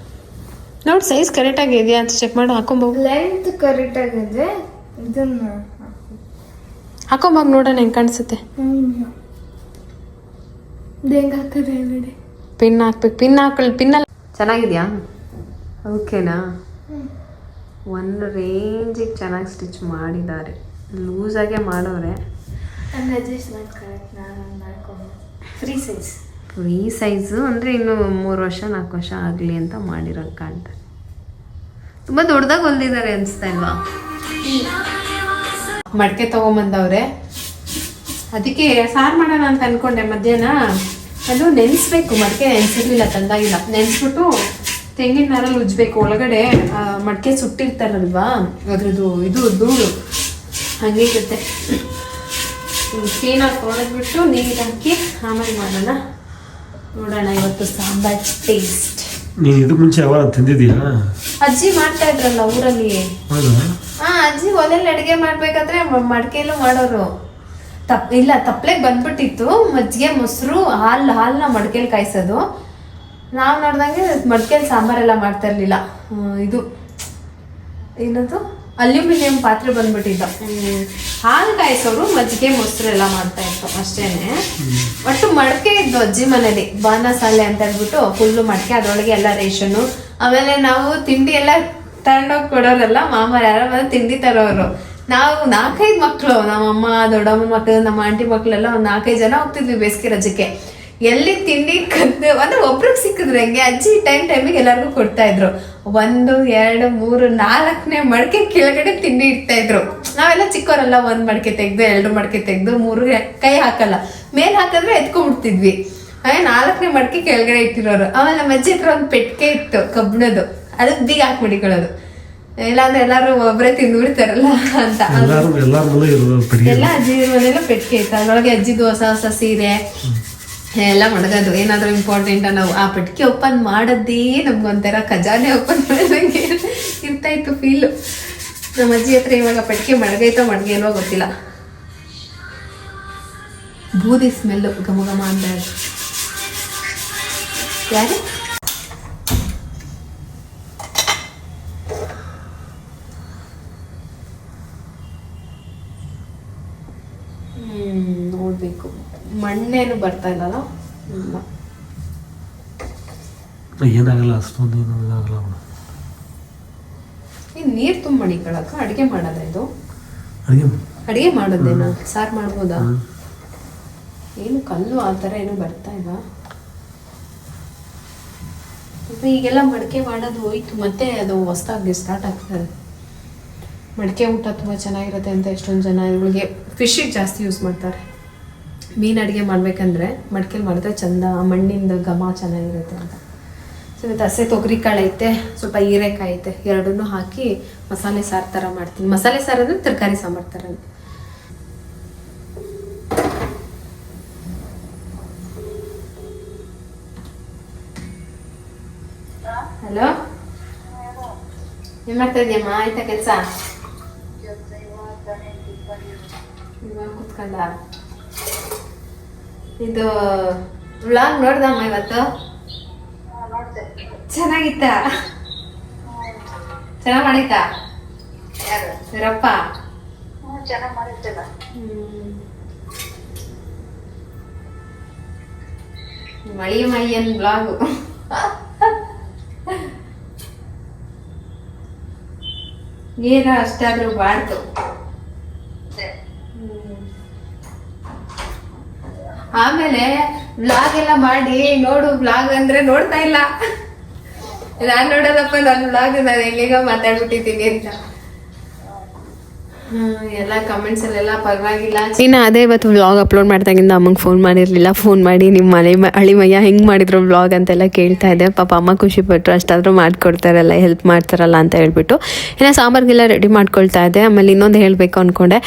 ನೋಡಿ ಸೈಜ್ ಕರೆಕ್ಟಾಗಿ ಇದೆಯಾ ಅಂತ ಚೆಕ್ ಮಾಡಿ ಹಾಕೊಂಬೋಗು. ಲೆಂತ್ ಕರೆಕ್ಟ್ ಆಗಿದೆ. ಇದನ್ನು ಹಾಕೊಂಬೋಗಿ ನೋಡೋಣ ಹೆಂಗೆ ಕಾಣಿಸುತ್ತೆ. ಹೆಂಗೆ ಹಾಕೋದು ನೋಡಿ. ಪಿನ್ ಹಾಕ್ಬೇಕು. ಪಿನ್ನಲ್ಲ ಚೆನ್ನಾಗಿದೆಯಾ? ಓಕೆನಾ? ಒಂದು ರೇಂಜಿಗೆ ಚೆನ್ನಾಗಿ ಸ್ಟಿಚ್ ಮಾಡಿದ್ದಾರೆ. ಲೂಸಾಗೆ ಮಾಡೋರೆ. ನಾನು ಅಡ್ಜಸ್ಟ್ ಮಾಡ್ಕೊಳಕ್ಕೆ ನಾನು ಮಾಡ್ಕೊಂಡು ಫ್ರೀ ಸೈಜು ಅಂದರೆ ಇನ್ನು 3 ವರ್ಷ 4 ವರ್ಷ ಆಗಲಿ ಅಂತ ಮಾಡಿರೋ ಕಾಣ್ತಾರೆ. ತುಂಬ ದೊಡ್ಡದಾಗಿ ಹೊಲ್ದಿದ್ದಾರೆ ಅನಿಸ್ತಾ ಇಲ್ವಾ? ಮಡಿಕೆ ತೊಗೊಂಬಂದವ್ರೆ. ಅದಕ್ಕೆ ಸಾರು ಮಾಡೋಣ ಅಂತ ಅಂದ್ಕೊಂಡೆ ಮಧ್ಯಾಹ್ನ. ಅದು ನೆನೆಸ್ಬೇಕು. ಮಡಿಕೆ ನೆನೆಸಿರ್ಲಿಲ್ಲ, ತಂದಾಗಿಲ್ಲ. ನೆನೆಸ್ಬಿಟ್ಟು ತೆಂಗಿನ ನಾರಲ್ಲಿ ಉಜ್ಬೇಕು. ಒಳಗಡೆ ಮಡಿಕೆ ಸುಟ್ಟಿರ್ತಾರಲ್ವಾ ಅದ್ರದ್ದು ಇದು ಧೂಳು ಹಾಗೆ ಇರುತ್ತೆ. ಕ್ಲೀನಾಗಿ ತೊಳೆದ್ಬಿಟ್ಟು ನೀರು ಹಾಕಿ ಆಮೇಲೆ ಮಾಡೋಣ. ನೋಡೋಣ ಇವತ್ತು ಸಾಂಬಾರ್ ಟೇಸ್ಟ್. ನೀನು ಇದಕ್ಕೆ ಮುಂಚೆ ಯಾವಾಗ ತಿಂದಿದ್ದೀಯಾ? ಅಜ್ಜಿ ಮಾಡ್ತಾ ಇದ್ರಲ್ಲ ಊರಲ್ಲಿ. ಅಜ್ಜಿ ಒಲೆಯಲ್ಲಿ ಅಡುಗೆ ಮಾಡ್ಬೇಕಾದ್ರೆ ಮಡಿಕೆಯಲ್ಲೂ ಮಾಡೋರು. ತಪ್ಪಲೆಗೆ ಬಂದ್ಬಿಟ್ಟಿತ್ತು. ಮಜ್ಜಿಗೆ ಮೊಸರು ಹಾಲನ್ನ ಮಡಿಕೆಯಲ್ಲಿ ಕಾಯಿಸೋದು. ನಾವು ನೋಡ್ದಂಗೆ ಮಡಿಕೆಯಲ್ಲಿ ಸಾಂಬಾರೆಲ್ಲ ಮಾಡ್ತಾ ಇರಲಿಲ್ಲ. ಇದು ಏನದು ಅಲ್ಯೂಮಿನಿಯಂ ಪಾತ್ರೆ ಬಂದ್ಬಿಟ್ಟಿದ್ದ. ಹಾಲು ಕಾಯಿಸೋರು ಮಜ್ಜಿಗೆ ಮೊಸರು ಎಲ್ಲ ಮಾಡ್ತಾ ಇತ್ತು ಅಷ್ಟೇನೆ. ಒಟ್ಟು ಮಡಕೆ ಇದ್ದು ಅಜ್ಜಿ ಮನೇಲಿ ಬಾನಸಾಲೆ ಅಂತ ಹೇಳ್ಬಿಟ್ಟು ಫುಲ್ಲು ಮಡಕೆ. ಅದರೊಳಗೆ ಎಲ್ಲ ರೇಷನ್ನು. ಆಮೇಲೆ ನಾವು ತಿಂಡಿ ಎಲ್ಲ ತಗೊಂಡೋಗಿ ಕೊಡೋರಲ್ಲ. ಮಾಮ ಯಾರ ಬಂದು ತಿಂಡಿ ತರೋರು. ನಾವು 4-5 ಮಕ್ಕಳು, ನಮ್ಮಮ್ಮ, ದೊಡ್ಡಮ್ಮನ ಮಕ್ಕಳು, ನಮ್ಮ ಆಂಟಿ ಮಕ್ಕಳೆಲ್ಲ ಒಂದು 4-5 ಜನ ಹೋಗ್ತಿದ್ವಿ ಬೇಸಿಗೆ ರಜಕ್ಕೆ. ಎಲ್ಲಿ ತಿಂಡಿ ಕದ್ದು ಅಂದ್ರೆ ಒಬ್ರಿಗೆ ಸಿಕ್ಕಿದ್ರು ಹಂಗೆ. ಅಜ್ಜಿ ಟೈಮಿಗೆ ಎಲ್ಲರಿಗೂ ಕೊಡ್ತಾ ಇದ್ರು. 1, 2, 3, 4ನೇ ಮಡಕೆ ಕೆಳಗಡೆ ತಿಂಡಿ ಇಡ್ತಾ ಇದ್ರು. ನಾವೆಲ್ಲ ಚಿಕ್ಕವರೆಲ್ಲ 1 ಮಡಕೆ ತೆಗ್ದು 2 ಮಡಕೆ ತೆಗ್ದು 3 ಕೈ ಹಾಕಲ್ಲ, ಮೇಲ್ ಹಾಕಿದ್ರೆ ಎತ್ಕೊಂಡ್ಬಿಡ್ತಿದ್ವಿ. ಹಾಗೆ 4ನೇ ಮಡಕೆ ಕೆಳಗಡೆ ಇಟ್ಟಿರೋರು. ಆಮೇಲೆ ನಮ್ಮ ಅಜ್ಜಿ ಹತ್ರ ಒಂದು ಪೆಟ್ಟಿಗೆ ಇತ್ತು ಕಬ್ಬಿಣದು. ಅದಕ್ಕೆ ಬೀಗ ಹಾಕಿ ಮಡಿಕೊಳ್ಳೋದು. ಇಲ್ಲಾಂದ್ರೆ ಎಲ್ಲಾರು ಒಬ್ಬರೇ ತಿಂದ್ಬಿಡ್ತಾರಲ್ಲ ಅಂತ. ಎಲ್ಲ ಅಜ್ಜಿ ಮನೆಯಲ್ಲ ಪೆಟ್ಟಿಗೆ ಇತ್ತು. ಅದ್ರೊಳಗೆ ಅಜ್ಜಿದು ಹೊಸ ಸೀರೆ ಎಲ್ಲ ಮಡಗೋದು. ಏನಾದರೂ ಇಂಪಾರ್ಟೆಂಟ್ ನಾವು ಆ ಪೆಟ್ಟಿಗೆ ಓಪನ್ ಮಾಡೋದೇ ನಮ್ಗೊಂಥರ ಖಜಾನೆ ಓಪನ್ ಮಾಡೋದಂಗೆ ಇರ್ತಾ ಇತ್ತು ಫೀಲು. ನಮ್ಮ ಅಜ್ಜಿ ಹತ್ರ ಇವಾಗ ಪೆಟ್ಟಿಗೆ ಮಡಗೈತೋ ಮಡಗೇನೋ ಗೊತ್ತಿಲ್ಲ. ಬೂದಿ ಸ್ಮೆಲ್ಲು ಘಮ ಘಮ ಅಂತ. ಯಾರು ನೋಡ್ಬೇಕು. ಮಣ್ಣೇನು ಬರ್ತಾ ಇಲ್ಲಲ್ಲ. ಏನಾಗಲ್ಲ, ಅಷ್ಟೊಂದು ಏನಾಗಲ್ಲ. ನೀರು ತುಂಬ ಮಡಿಕೊಳಕ ಅಡುಗೆ ಮಾಡೋದ? ಇದು ಅಡುಗೆ ಮಾಡೋದೇನಾ? ಸಾರು ಮಾಡ್ಬೋದಾ? ಏನು ಕಲ್ಲು ಆ ಥರ ಏನು ಬರ್ತಾ ಇಲ್ಲ. ಈಗೆಲ್ಲ ಮಡಿಕೆ ಮಾಡೋದು ಹೋಯ್ತು. ಮತ್ತೆ ಅದು ಹೊಸದಾಗಿ ಸ್ಟಾರ್ಟ್ ಆಗ್ತದೆ. ಮಡಿಕೆ ಊಟ ತುಂಬ ಚೆನ್ನಾಗಿರುತ್ತೆ ಅಂತ ಎಷ್ಟೊಂದು ಜನ ಇವುಗಳಿಗೆ ಫಿಶ್ಶಿಗೆ ಜಾಸ್ತಿ ಯೂಸ್ ಮಾಡ್ತಾರೆ. ಮೀನು ಅಡುಗೆ ಮಾಡಬೇಕಂದ್ರೆ ಮಡಿಕೆಲಿ ಮಾಡಿದ್ರೆ ಚಂದ, ಮಣ್ಣಿಂದ ಘಮ ಚೆನ್ನಾಗಿರುತ್ತೆ ಅಂತ. ಸೊ ಇವತ್ತು ಹಸೆ ತೊಗರಿ ಕಾಳು ಐತೆ, ಸ್ವಲ್ಪ ಹೀರೆಕಾಯಿ ಐತೆ. ಎರಡನ್ನೂ ಹಾಕಿ ಮಸಾಲೆ ಸಾರು ಥರ ಮಾಡ್ತೀನಿ. ಮಸಾಲೆ ಸಾರು ಅಂದರೆ ತರಕಾರಿ ಸಾಂಬಾರು ಥರ. ಹಲೋ, ಏನು ಮಾಡ್ತಾ ಇದೆಯಮ್ಮ? ಆಯ್ತಾ ಕೆಲಸ? ಕೂತ್ಕೊಂಡ. ಇದು ವ್ಲಾಗ್ ನೋಡ್ದಮ್ಮ ಇವತ್ತು? ಚೆನ್ನಾಗಿತ್ತಾ? ಚೆನ್ನಾಗಿ ಮಾಡಿತ್ತಾ? ರಪ್ಪ ಚೆನ್ನಾಗಿ ಮಾಡಿರ್ತೇನೆ. ಮಳಿ ಮೈಯನ್ ಬ್ಲಾಗು ಏನ ಅಷ್ಟಾದ್ರೂ ಬಾಡ್ತು. ಆಮೇಲೆ ವ್ಲಾಗ್ ಎಲ್ಲ ಮಾಡಿ ನೋಡು, ವ್ಲಾಗ್ ಅಂದ್ರೆ ನೋಡ್ತಾ ಇಲ್ಲ. ನಾನ್ ನೋಡೋದಪ್ಪ ನನ್ ವ್ಲಾಗ್ ನಾನು ಎಲ್ಲಿಗ ಮಾತಾಡ್ಬಿಟ್ಟಿದ್ದೀನಿ ಅಂತ. ಎಲ್ಲ ಕಮೆಂಟ್ಸ್ ಅಲ್ಲೆಲ್ಲ ಪರವಾಗಿಲ್ಲ. ಇನ್ನು ಅದೇ ಇವತ್ತು ವ್ಲಾಗ್ ಅಪ್ಲೋಡ್ ಮಾಡ್ದಾಗಿಂದ ಅಮ್ಮಂಗೆ ಫೋನ್ ಮಾಡಿರಲಿಲ್ಲ. ಫೋನ್ ಮಾಡಿ ನಿಮ್ಮ ಅಳಿಮಯ್ಯ ಹೆಂಗೆ ಮಾಡಿದ್ರು ವ್ಲಾಗ್ ಅಂತೆಲ್ಲ ಕೇಳ್ತಾ ಇದ್ದೆ. ಪಾಪ ಅಮ್ಮ ಖುಷಿ ಪಟ್ಟರು, ಅಷ್ಟಾದರೂ ಮಾಡ್ಕೊಡ್ತಾರಲ್ಲ, ಹೆಲ್ಪ್ ಮಾಡ್ತಾರಲ್ಲ ಅಂತ ಹೇಳ್ಬಿಟ್ಟು. ಇನ್ನು ಸಾಂಬಾರಿಗೆಲ್ಲ ರೆಡಿ ಮಾಡ್ಕೊಳ್ತಾ ಇದ್ದೆ. ಆಮೇಲೆ ಇನ್ನೊಂದು ಹೇಳಬೇಕು ಅಂದ್ಕೊಂಡೆ,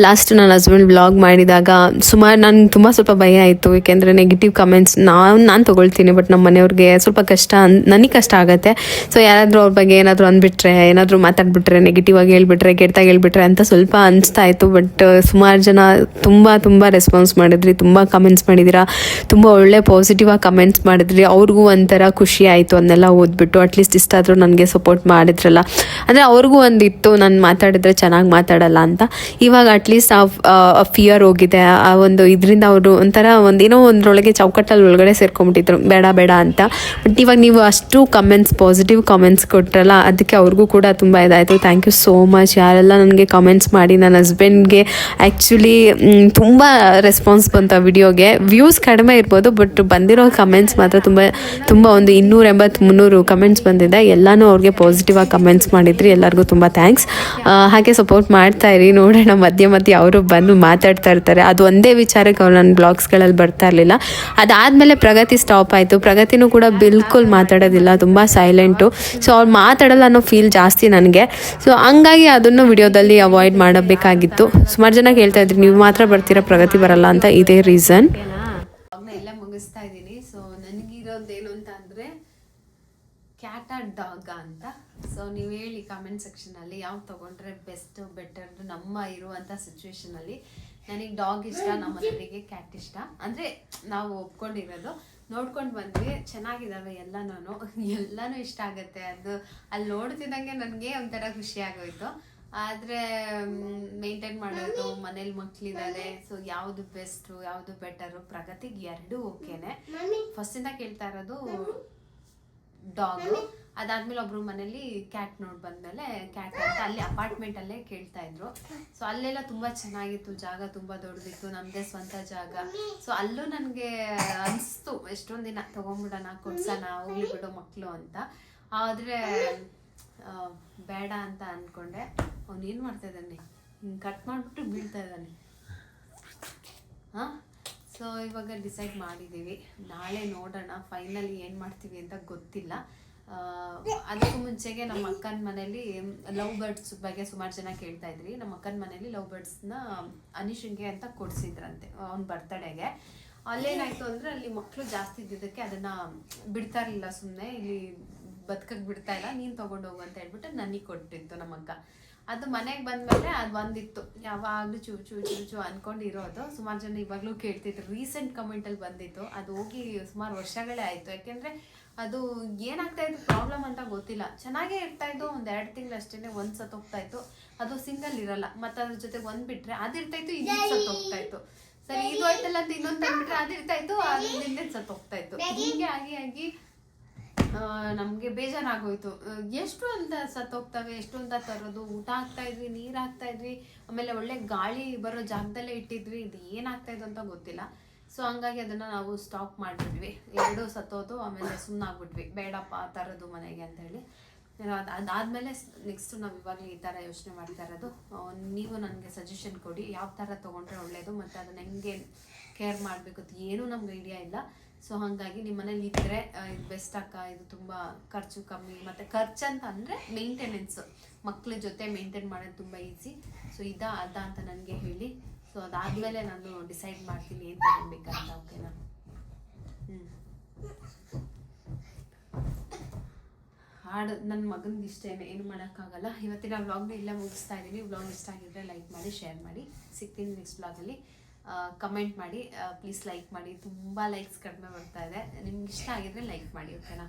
ಲಾಸ್ಟ್ ನನ್ನ ಹಸ್ಬೆಂಡ್ ವ್ಲಾಗ್ ಮಾಡಿದಾಗ ಸುಮಾರು ನನಗೆ ಸ್ವಲ್ಪ ಭಯ ಆಯಿತು. ಏಕೆಂದರೆ ನೆಗೆಟಿವ್ ಕಮೆಂಟ್ಸ್ ನಾನು ತೊಗೊಳ್ತೀನಿ, ಬಟ್ ನಮ್ಮ ಮನೆಯವ್ರಿಗೆ ಸ್ವಲ್ಪ ಕಷ್ಟ, ನನಗೆ ಕಷ್ಟ ಆಗುತ್ತೆ. ಸೊ ಯಾರಾದರೂ ಅವ್ರ ಬಗ್ಗೆ ಏನಾದರೂ ಅಂದ್ಬಿಟ್ರೆ, ಏನಾದರೂ ಮಾತಾಡ್ಬಿಟ್ರೆ, ನೆಗೆಟಿವ್ ಆಗಿ ಹೇಳ್ಬಿಟ್ರೆ, ಕೆಟ್ಟದಾಗಿ ಹೇಳ್ಬಿಟ್ರೆ ಅಂತ ಸ್ವಲ್ಪ ಅನಿಸ್ತಾ ಇತ್ತು. ಬಟ್ ಸುಮಾರು ಜನ ತುಂಬ ರೆಸ್ಪಾನ್ಸ್ ಮಾಡಿದ್ರಿ, ತುಂಬ ಕಮೆಂಟ್ಸ್ ಮಾಡಿದ್ದೀರಾ, ತುಂಬ ಒಳ್ಳೆ ಪಾಸಿಟಿವ್ ಆಗಿ ಕಮೆಂಟ್ಸ್ ಮಾಡಿದ್ರಿ. ಅವ್ರಿಗೂ ಒಂಥರ ಖುಷಿ ಆಯಿತು ಅದನ್ನೆಲ್ಲ ಓದ್ಬಿಟ್ಟು. ಅಟ್ಲೀಸ್ಟ್ ಇಷ್ಟಾದರೂ ನನಗೆ ಸಪೋರ್ಟ್ ಮಾಡಿದ್ರಲ್ಲ, ಅಂದರೆ ಅವ್ರಿಗೂ ಒಂದಿತ್ತು ನಾನು ಮಾತಾಡಿದ್ರೆ ಚೆನ್ನಾಗಿ ಮಾತಾಡಲ್ಲ ಅಂತ. ಇವಾಗ ಅಟ್ಲೀಸ್ಟ್ ಆ ಫಿಯರ್ ಹೋಗಿದೆ. ಆ ಒಂದು ಇದರಿಂದ ಅವರು ಒಂಥರ ಒಂದೇನೋ ಒಂದರೊಳಗೆ ಚೌಕಟ್ಟಲ್ಲಿ ಒಳಗಡೆ ಸೇರ್ಕೊಂಡ್ಬಿಟ್ಟಿದ್ರು, ಬೇಡ ಅಂತ. ಬಟ್ ಇವಾಗ ನೀವು ಅಷ್ಟು ಕಮೆಂಟ್ಸ್, ಪಾಸಿಟಿವ್ ಕಮೆಂಟ್ಸ್ ಕೊಟ್ರಲ್ಲ, ಅದಕ್ಕೆ ಅವ್ರಿಗೂ ಕೂಡ ತುಂಬ ಇದಾಯಿತು. Thank you so much. ಯಾರೆಲ್ಲ ನನಗೆ ಕಮೆಂಟ್ಸ್ ಮಾಡಿ, ನನ್ನ ಹಸ್ಬೆಂಡ್ಗೆ ಆ್ಯಕ್ಚುಲಿ ತುಂಬ ರೆಸ್ಪಾನ್ಸ್ ಬಂತು ಆ ವಿಡಿಯೋಗೆ. ವ್ಯೂಸ್ ಕಡಿಮೆ ಇರ್ಬೋದು, ಬಟ್ ಬಂದಿರೋ ಕಮೆಂಟ್ಸ್ ಮಾತ್ರ ತುಂಬ ಒಂದು 280-300 ಕಮೆಂಟ್ಸ್ ಬಂದಿದೆ. ಎಲ್ಲನೂ ಅವ್ರಿಗೆ ಪಾಸಿಟಿವ್ ಆಗಿ ಕಮೆಂಟ್ಸ್ ಮಾಡಿದ್ರಿ. ಎಲ್ಲರಿಗೂ ತುಂಬ ಥ್ಯಾಂಕ್ಸ್. ಹಾಗೆ ಸಪೋರ್ಟ್ ಮಾಡ್ತಾ ಇರಿ. ನೋಡೋಣ, ಮಧ್ಯೆ ಅವರು ಬಂದು ಮಾತಾಡ್ತಾ ಇರ್ತಾರೆ. ಅದು ಒಂದೇ ವಿಚಾರಕ್ಕೆ ಅವ್ರು ನನ್ನ ಬ್ಲಾಗ್ಸ್ಗಳಲ್ಲಿ ಬರ್ತಾ ಇರಲಿಲ್ಲ. ಅದಾದಮೇಲೆ ಪ್ರಗತಿ ಸ್ಟಾಪ್ ಆಯಿತು. ಪ್ರಗತಿನೂ ಕೂಡ ಬಿಲ್ಕುಲ್ ಮಾತಾಡೋದಿಲ್ಲ, ತುಂಬ ಸೈಲೆಂಟು. ಸೊ ಅವ್ರು ಮಾತಾಡಲ್ಲ ಅನ್ನೋ ಫೀಲ್ ಜಾಸ್ತಿ ನನಗೆ. ಸೊ ಹಂಗಾಗಿ ಅದನ್ನು ವಿಡಿಯೋದಲ್ಲಿ ಅವಾಯ್ಡ್ ಮಾಡಬೇಕಾಗಿತ್ತು. ಸುಮಾರು ಜನ ಕೇಳ್ತಾ ಇದ್ರಿ, ನೀವು ಮಾತ್ರ ಬರ್ತೀರಾ, ಪ್ರಗತಿ ಬರಲ್ಲ ಅಂತ. ಇದೇ ರೀಸನ್. ಎಲ್ಲ ಮುಗಿಸ್ತಾ ಇದ್ದೀನಿ. ಸೊ ನನಗಿರೋದೇನು ಅಂತ ಅಂದರೆ ಕ್ಯಾಟ್ ಆರ್ ಡಾಗ್ ಅಂತ. ಸೊ ನೀವು ಹೇಳಿ ಕಮೆಂಟ್ ಸೆಕ್ಷನಲ್ಲಿ ಯಾವ್ದು ತೊಗೊಂಡ್ರೆ ಬೆಸ್ಟ್, ಬೆಟರ್ ನಮ್ಮ ಇರುವಂಥ ಸಿಚುವೇಶನಲ್ಲಿ. ನನಗೆ ಡಾಗ್ ಇಷ್ಟ, ನಮ್ಮ ಮನೆಯವರಿಗೆ ಕ್ಯಾಟ್ ಇಷ್ಟ. ಅಂದರೆ ನಾವು ಒಪ್ಕೊಂಡಿರೋದು, ನೋಡ್ಕೊಂಡು ಬಂದ್ವಿ, ಚೆನ್ನಾಗಿದ್ದಾವೆ ಎಲ್ಲನೂ ಇಷ್ಟ ಆಗುತ್ತೆ. ಅದು ಅಲ್ಲಿ ನೋಡ್ತಿದ್ದಂಗೆ ನನಗೆ ಒಂಥರ ಖುಷಿ ಆಗೋಯ್ತು. ಆದರೆ ಮೇಂಟೈನ್ ಮಾಡೋದು, ಮನೇಲಿ ಮಕ್ಕಳಿದ್ದಾರೆ. ಸೊ ಯಾವುದು ಬೆಸ್ಟು, ಯಾವುದು ಬೆಟರು? ಪ್ರಗತಿಗೆ ಎರಡೂ ಓಕೆನೆ. ಫಸ್ಟಿಂದ ಕೇಳ್ತಾ ಇರೋದು ಡಾಗು. ಅದಾದ್ಮೇಲೆ ಒಬ್ರು ಮನೇಲಿ ಕ್ಯಾಟ್ ನೋಡಿ ಬಂದಮೇಲೆ ಕ್ಯಾಟ್ ಅಂತ ಅಲ್ಲಿ ಅಪಾರ್ಟ್ಮೆಂಟಲ್ಲೇ ಕೇಳ್ತಾ ಇದ್ರು. ಸೊ ಅಲ್ಲೆಲ್ಲ ತುಂಬ ಚೆನ್ನಾಗಿತ್ತು, ಜಾಗ ತುಂಬ ದೊಡ್ಡದಿತ್ತು, ನಮ್ಮದೇ ಸ್ವಂತ ಜಾಗ. ಸೊ ಅಲ್ಲೂ ನನಗೆ ಅನಿಸ್ತು ಎಷ್ಟೊಂದು ದಿನ ತೊಗೊಂಡ್ಬಿಡೋಣ, ಕೊಡ್ಸೋಣ, ಹೋಗ್ಲಿ ಬಿಡೋ ಮಕ್ಕಳು ಅಂತ. ಆದರೆ ಬೇಡ ಅಂತ ಅಂದ್ಕೊಂಡೆ. ಅವ್ನು ಏನು ಮಾಡ್ತಾ ಇದ್ದಾನೆ, ಹಿಂಗೆ ಕಟ್ ಮಾಡಿಬಿಟ್ಟು ಬೀಳ್ತಾ ಇದ್ದಾನೆ. ಹಾಂ, ಸೊ ಇವಾಗ ಡಿಸೈಡ್ ಮಾಡಿದ್ದೀವಿ, ನಾಳೆ ನೋಡೋಣ ಫೈನಲಿ ಏನು ಮಾಡ್ತೀವಿ ಅಂತ ಗೊತ್ತಿಲ್ಲ. ಅದಕ್ಕೂ ಮುಂಚೆಗೆ ನಮ್ಮ ಅಕ್ಕನ ಮನೇಲಿ ಲವ್ ಬರ್ಡ್ಸ್ ಬಗ್ಗೆ ಸುಮಾರು ಜನ ಕೇಳ್ತಾ ಇದ್ರಿ. ನಮ್ಮ ಅಕ್ಕನ ಮನೇಲಿ ಲವ್ ಬರ್ಡ್ಸ್ನ ಅನಿಶಿಂಗೆ ಅಂತ ಕೊಡಿಸಿದ್ರಂತೆ ಅವ್ನ ಬರ್ತಡೆಗೆ. ಅಲ್ಲೇನಾಯಿತು ಅಂದರೆ ಅಲ್ಲಿ ಮಕ್ಕಳು ಜಾಸ್ತಿ ಇದ್ದಿದ್ದಕ್ಕೆ ಅದನ್ನು ಬಿಡ್ತಾ ಇರಲಿಲ್ಲ, ಸುಮ್ಮನೆ ಇಲ್ಲಿ ಬದುಕಕ್ಕೆ ಬಿಡ್ತಾ ಇಲ್ಲ, ನೀನು ತೊಗೊಂಡೋಗು ಅಂತ ಹೇಳ್ಬಿಟ್ಟು ನನಗೆ ಕೊಟ್ಟಿತ್ತು ನಮ್ಮ ಅಕ್ಕ. ಅದು ಮನೆಗೆ ಬಂದಮೇಲೆ ಅದು ಒಂದಿತ್ತು, ಯಾವಾಗಲೂ ಚೂ ಚೂ ಚೂ ಚೂ ಅಂದ್ಕೊಂಡಿರೋದು. ಸುಮಾರು ಜನ ಇವಾಗಲೂ ಕೇಳ್ತಿದ್ರು. ರೀಸೆಂಟ್ ಕಮೆಂಟಲ್ಲಿ ಬಂದಿತ್ತು, ಅದು ಹೋಗಿ ಸುಮಾರು ವರ್ಷಗಳೇ ಆಯಿತು. ಯಾಕೆಂದರೆ ಅದು ಏನಾಗ್ತಾಯಿತ್ತು ಪ್ರಾಬ್ಲಮ್ ಅಂತ ಗೊತ್ತಿಲ್ಲ. ಚೆನ್ನಾಗೇ ಇರ್ತಾಯಿತ್ತು, ಒಂದು 2 ತಿಂಗಳು ಅಷ್ಟೇ, ಒಂದು ಸತ್ತೋಗ್ತಾಯಿತ್ತು. ಅದು ಸಿಂಗಲ್ ಇರಲ್ಲ, ಮತ್ತು ಅದ್ರ ಜೊತೆಗೆ ಒಂದು ಬಿಟ್ಟರೆ ಅದಿರ್ತಾಯಿತ್ತು, ಇನ್ನೊಂದು ಸತ್ತೋಗ್ತಾಯಿತ್ತು. ಸರಿ ಇದು ಆಯ್ತಲ್ಲ ಅಂತ ಇನ್ನೊಂದು ತಂದುಬಿಟ್ರೆ ಅದಿರ್ತಾಯಿತ್ತು, ಅದರಿಂದ ಸತ್ತೋಗ್ತಾಯಿತ್ತು. ಹೀಗೆ ಆಗಿ ನಮಗೆ ಬೇಜಾರಾಗೋಯ್ತು. ಎಷ್ಟು ಅಂತ ಸತ್ತೋಗ್ತವೆ, ಎಷ್ಟು ಅಂತ ತರೋದು. ಊಟ ಹಾಕ್ತಾಯಿದ್ವಿ, ನೀರು ಹಾಕ್ತಾಯಿದ್ವಿ, ಆಮೇಲೆ ಒಳ್ಳೆ ಗಾಳಿ ಬರೋ ಜಾಗದಲ್ಲೇ ಇಟ್ಟಿದ್ವಿ. ಇದು ಏನಾಗ್ತಾಯಿದ್ದು ಅಂತ ಗೊತ್ತಿಲ್ಲ. ಸೊ ಹಂಗಾಗಿ ಅದನ್ನು ನಾವು ಸ್ಟಾಪ್ ಮಾಡಿಬಿಟ್ವಿ. 2 ಸತ್ತೋದು, ಆಮೇಲೆ ಸುಮ್ಮನಾಗ್ಬಿಟ್ವಿ, ಬೇಡಪ್ಪ ತರೋದು ಮನೆಗೆ ಅಂತ ಹೇಳಿ. ಅದಾದಮೇಲೆ ನೆಕ್ಸ್ಟು ನಾವು ಇವಾಗಲೇ ಈ ಥರ ಯೋಚನೆ ಮಾಡ್ತಾ ಇರೋದು. ನೀವು ನನಗೆ ಸಜೆಷನ್ ಕೊಡಿ, ಯಾವ ಥರ ತೊಗೊಂಡ್ರೆ ಒಳ್ಳೆಯದು, ಮತ್ತು ಅದನ್ನು ಹೆಂಗೆ ಕೇರ್ ಮಾಡಬೇಕು ಅಂತ ಏನೂ ನಮ್ಗೆ ಐಡಿಯಾ ಇಲ್ಲ. ಸೊ ಹಾಗಾಗಿ ನಿಮ್ಮ ಮನೇಲಿ ಇದ್ದರೆ ಇದು ಬೆಸ್ಟ್ ಅಕ್ಕ, ಇದು ತುಂಬ ಖರ್ಚು ಕಮ್ಮಿ. ಮತ್ತು ಖರ್ಚಂತ ಅಂದರೆ ಮೇಂಟೆನೆನ್ಸು, ಮಕ್ಕಳ ಜೊತೆ ಮೇಂಟೈನ್ ಮಾಡೋದು ತುಂಬ ಈಸಿ. ಸೊ ಅದ ಅಂತ ನನಗೆ ಹೇಳಿ. ಸೊ ಅದಾದಮೇಲೆ ನಾನು ಡಿಸೈಡ್ ಮಾಡ್ತೀನಿ ಏನು ತಗೊಬೇಕಂತ. ಓಕೆನಾ? ಹಾಡು ನನ್ನ ಮಗನಿಗೆ ಇಷ್ಟೇ, ಏನು ಮಾಡೋಕ್ಕಾಗಲ್ಲ. ಇವತ್ತಿನ ವ್ಲಾಗ್ನ ಇಲ್ಲೇ ಮುಗಿಸ್ತಾ ಇದ್ದೀನಿ. ವ್ಲಾಗ್ ಇಷ್ಟ ಆಗಿದ್ರೆ ಲೈಕ್ ಮಾಡಿ, ಶೇರ್ ಮಾಡಿ. ಸಿಗ್ತೀನಿ ನೆಕ್ಸ್ಟ್ ವ್ಲಾಗಲ್ಲಿ. ಕಮೆಂಟ್ ಮಾಡಿ, ಪ್ಲೀಸ್ ಲೈಕ್ ಮಾಡಿ. ತುಂಬ ಲೈಕ್ಸ್ ಕಡಿಮೆ ಬರ್ತಾ ಇದೆ. ನಿಮ್ಗೆ ಇಷ್ಟ ಆಗಿದ್ರೆ ಲೈಕ್ ಮಾಡಿ. ಓಕೆನಾ?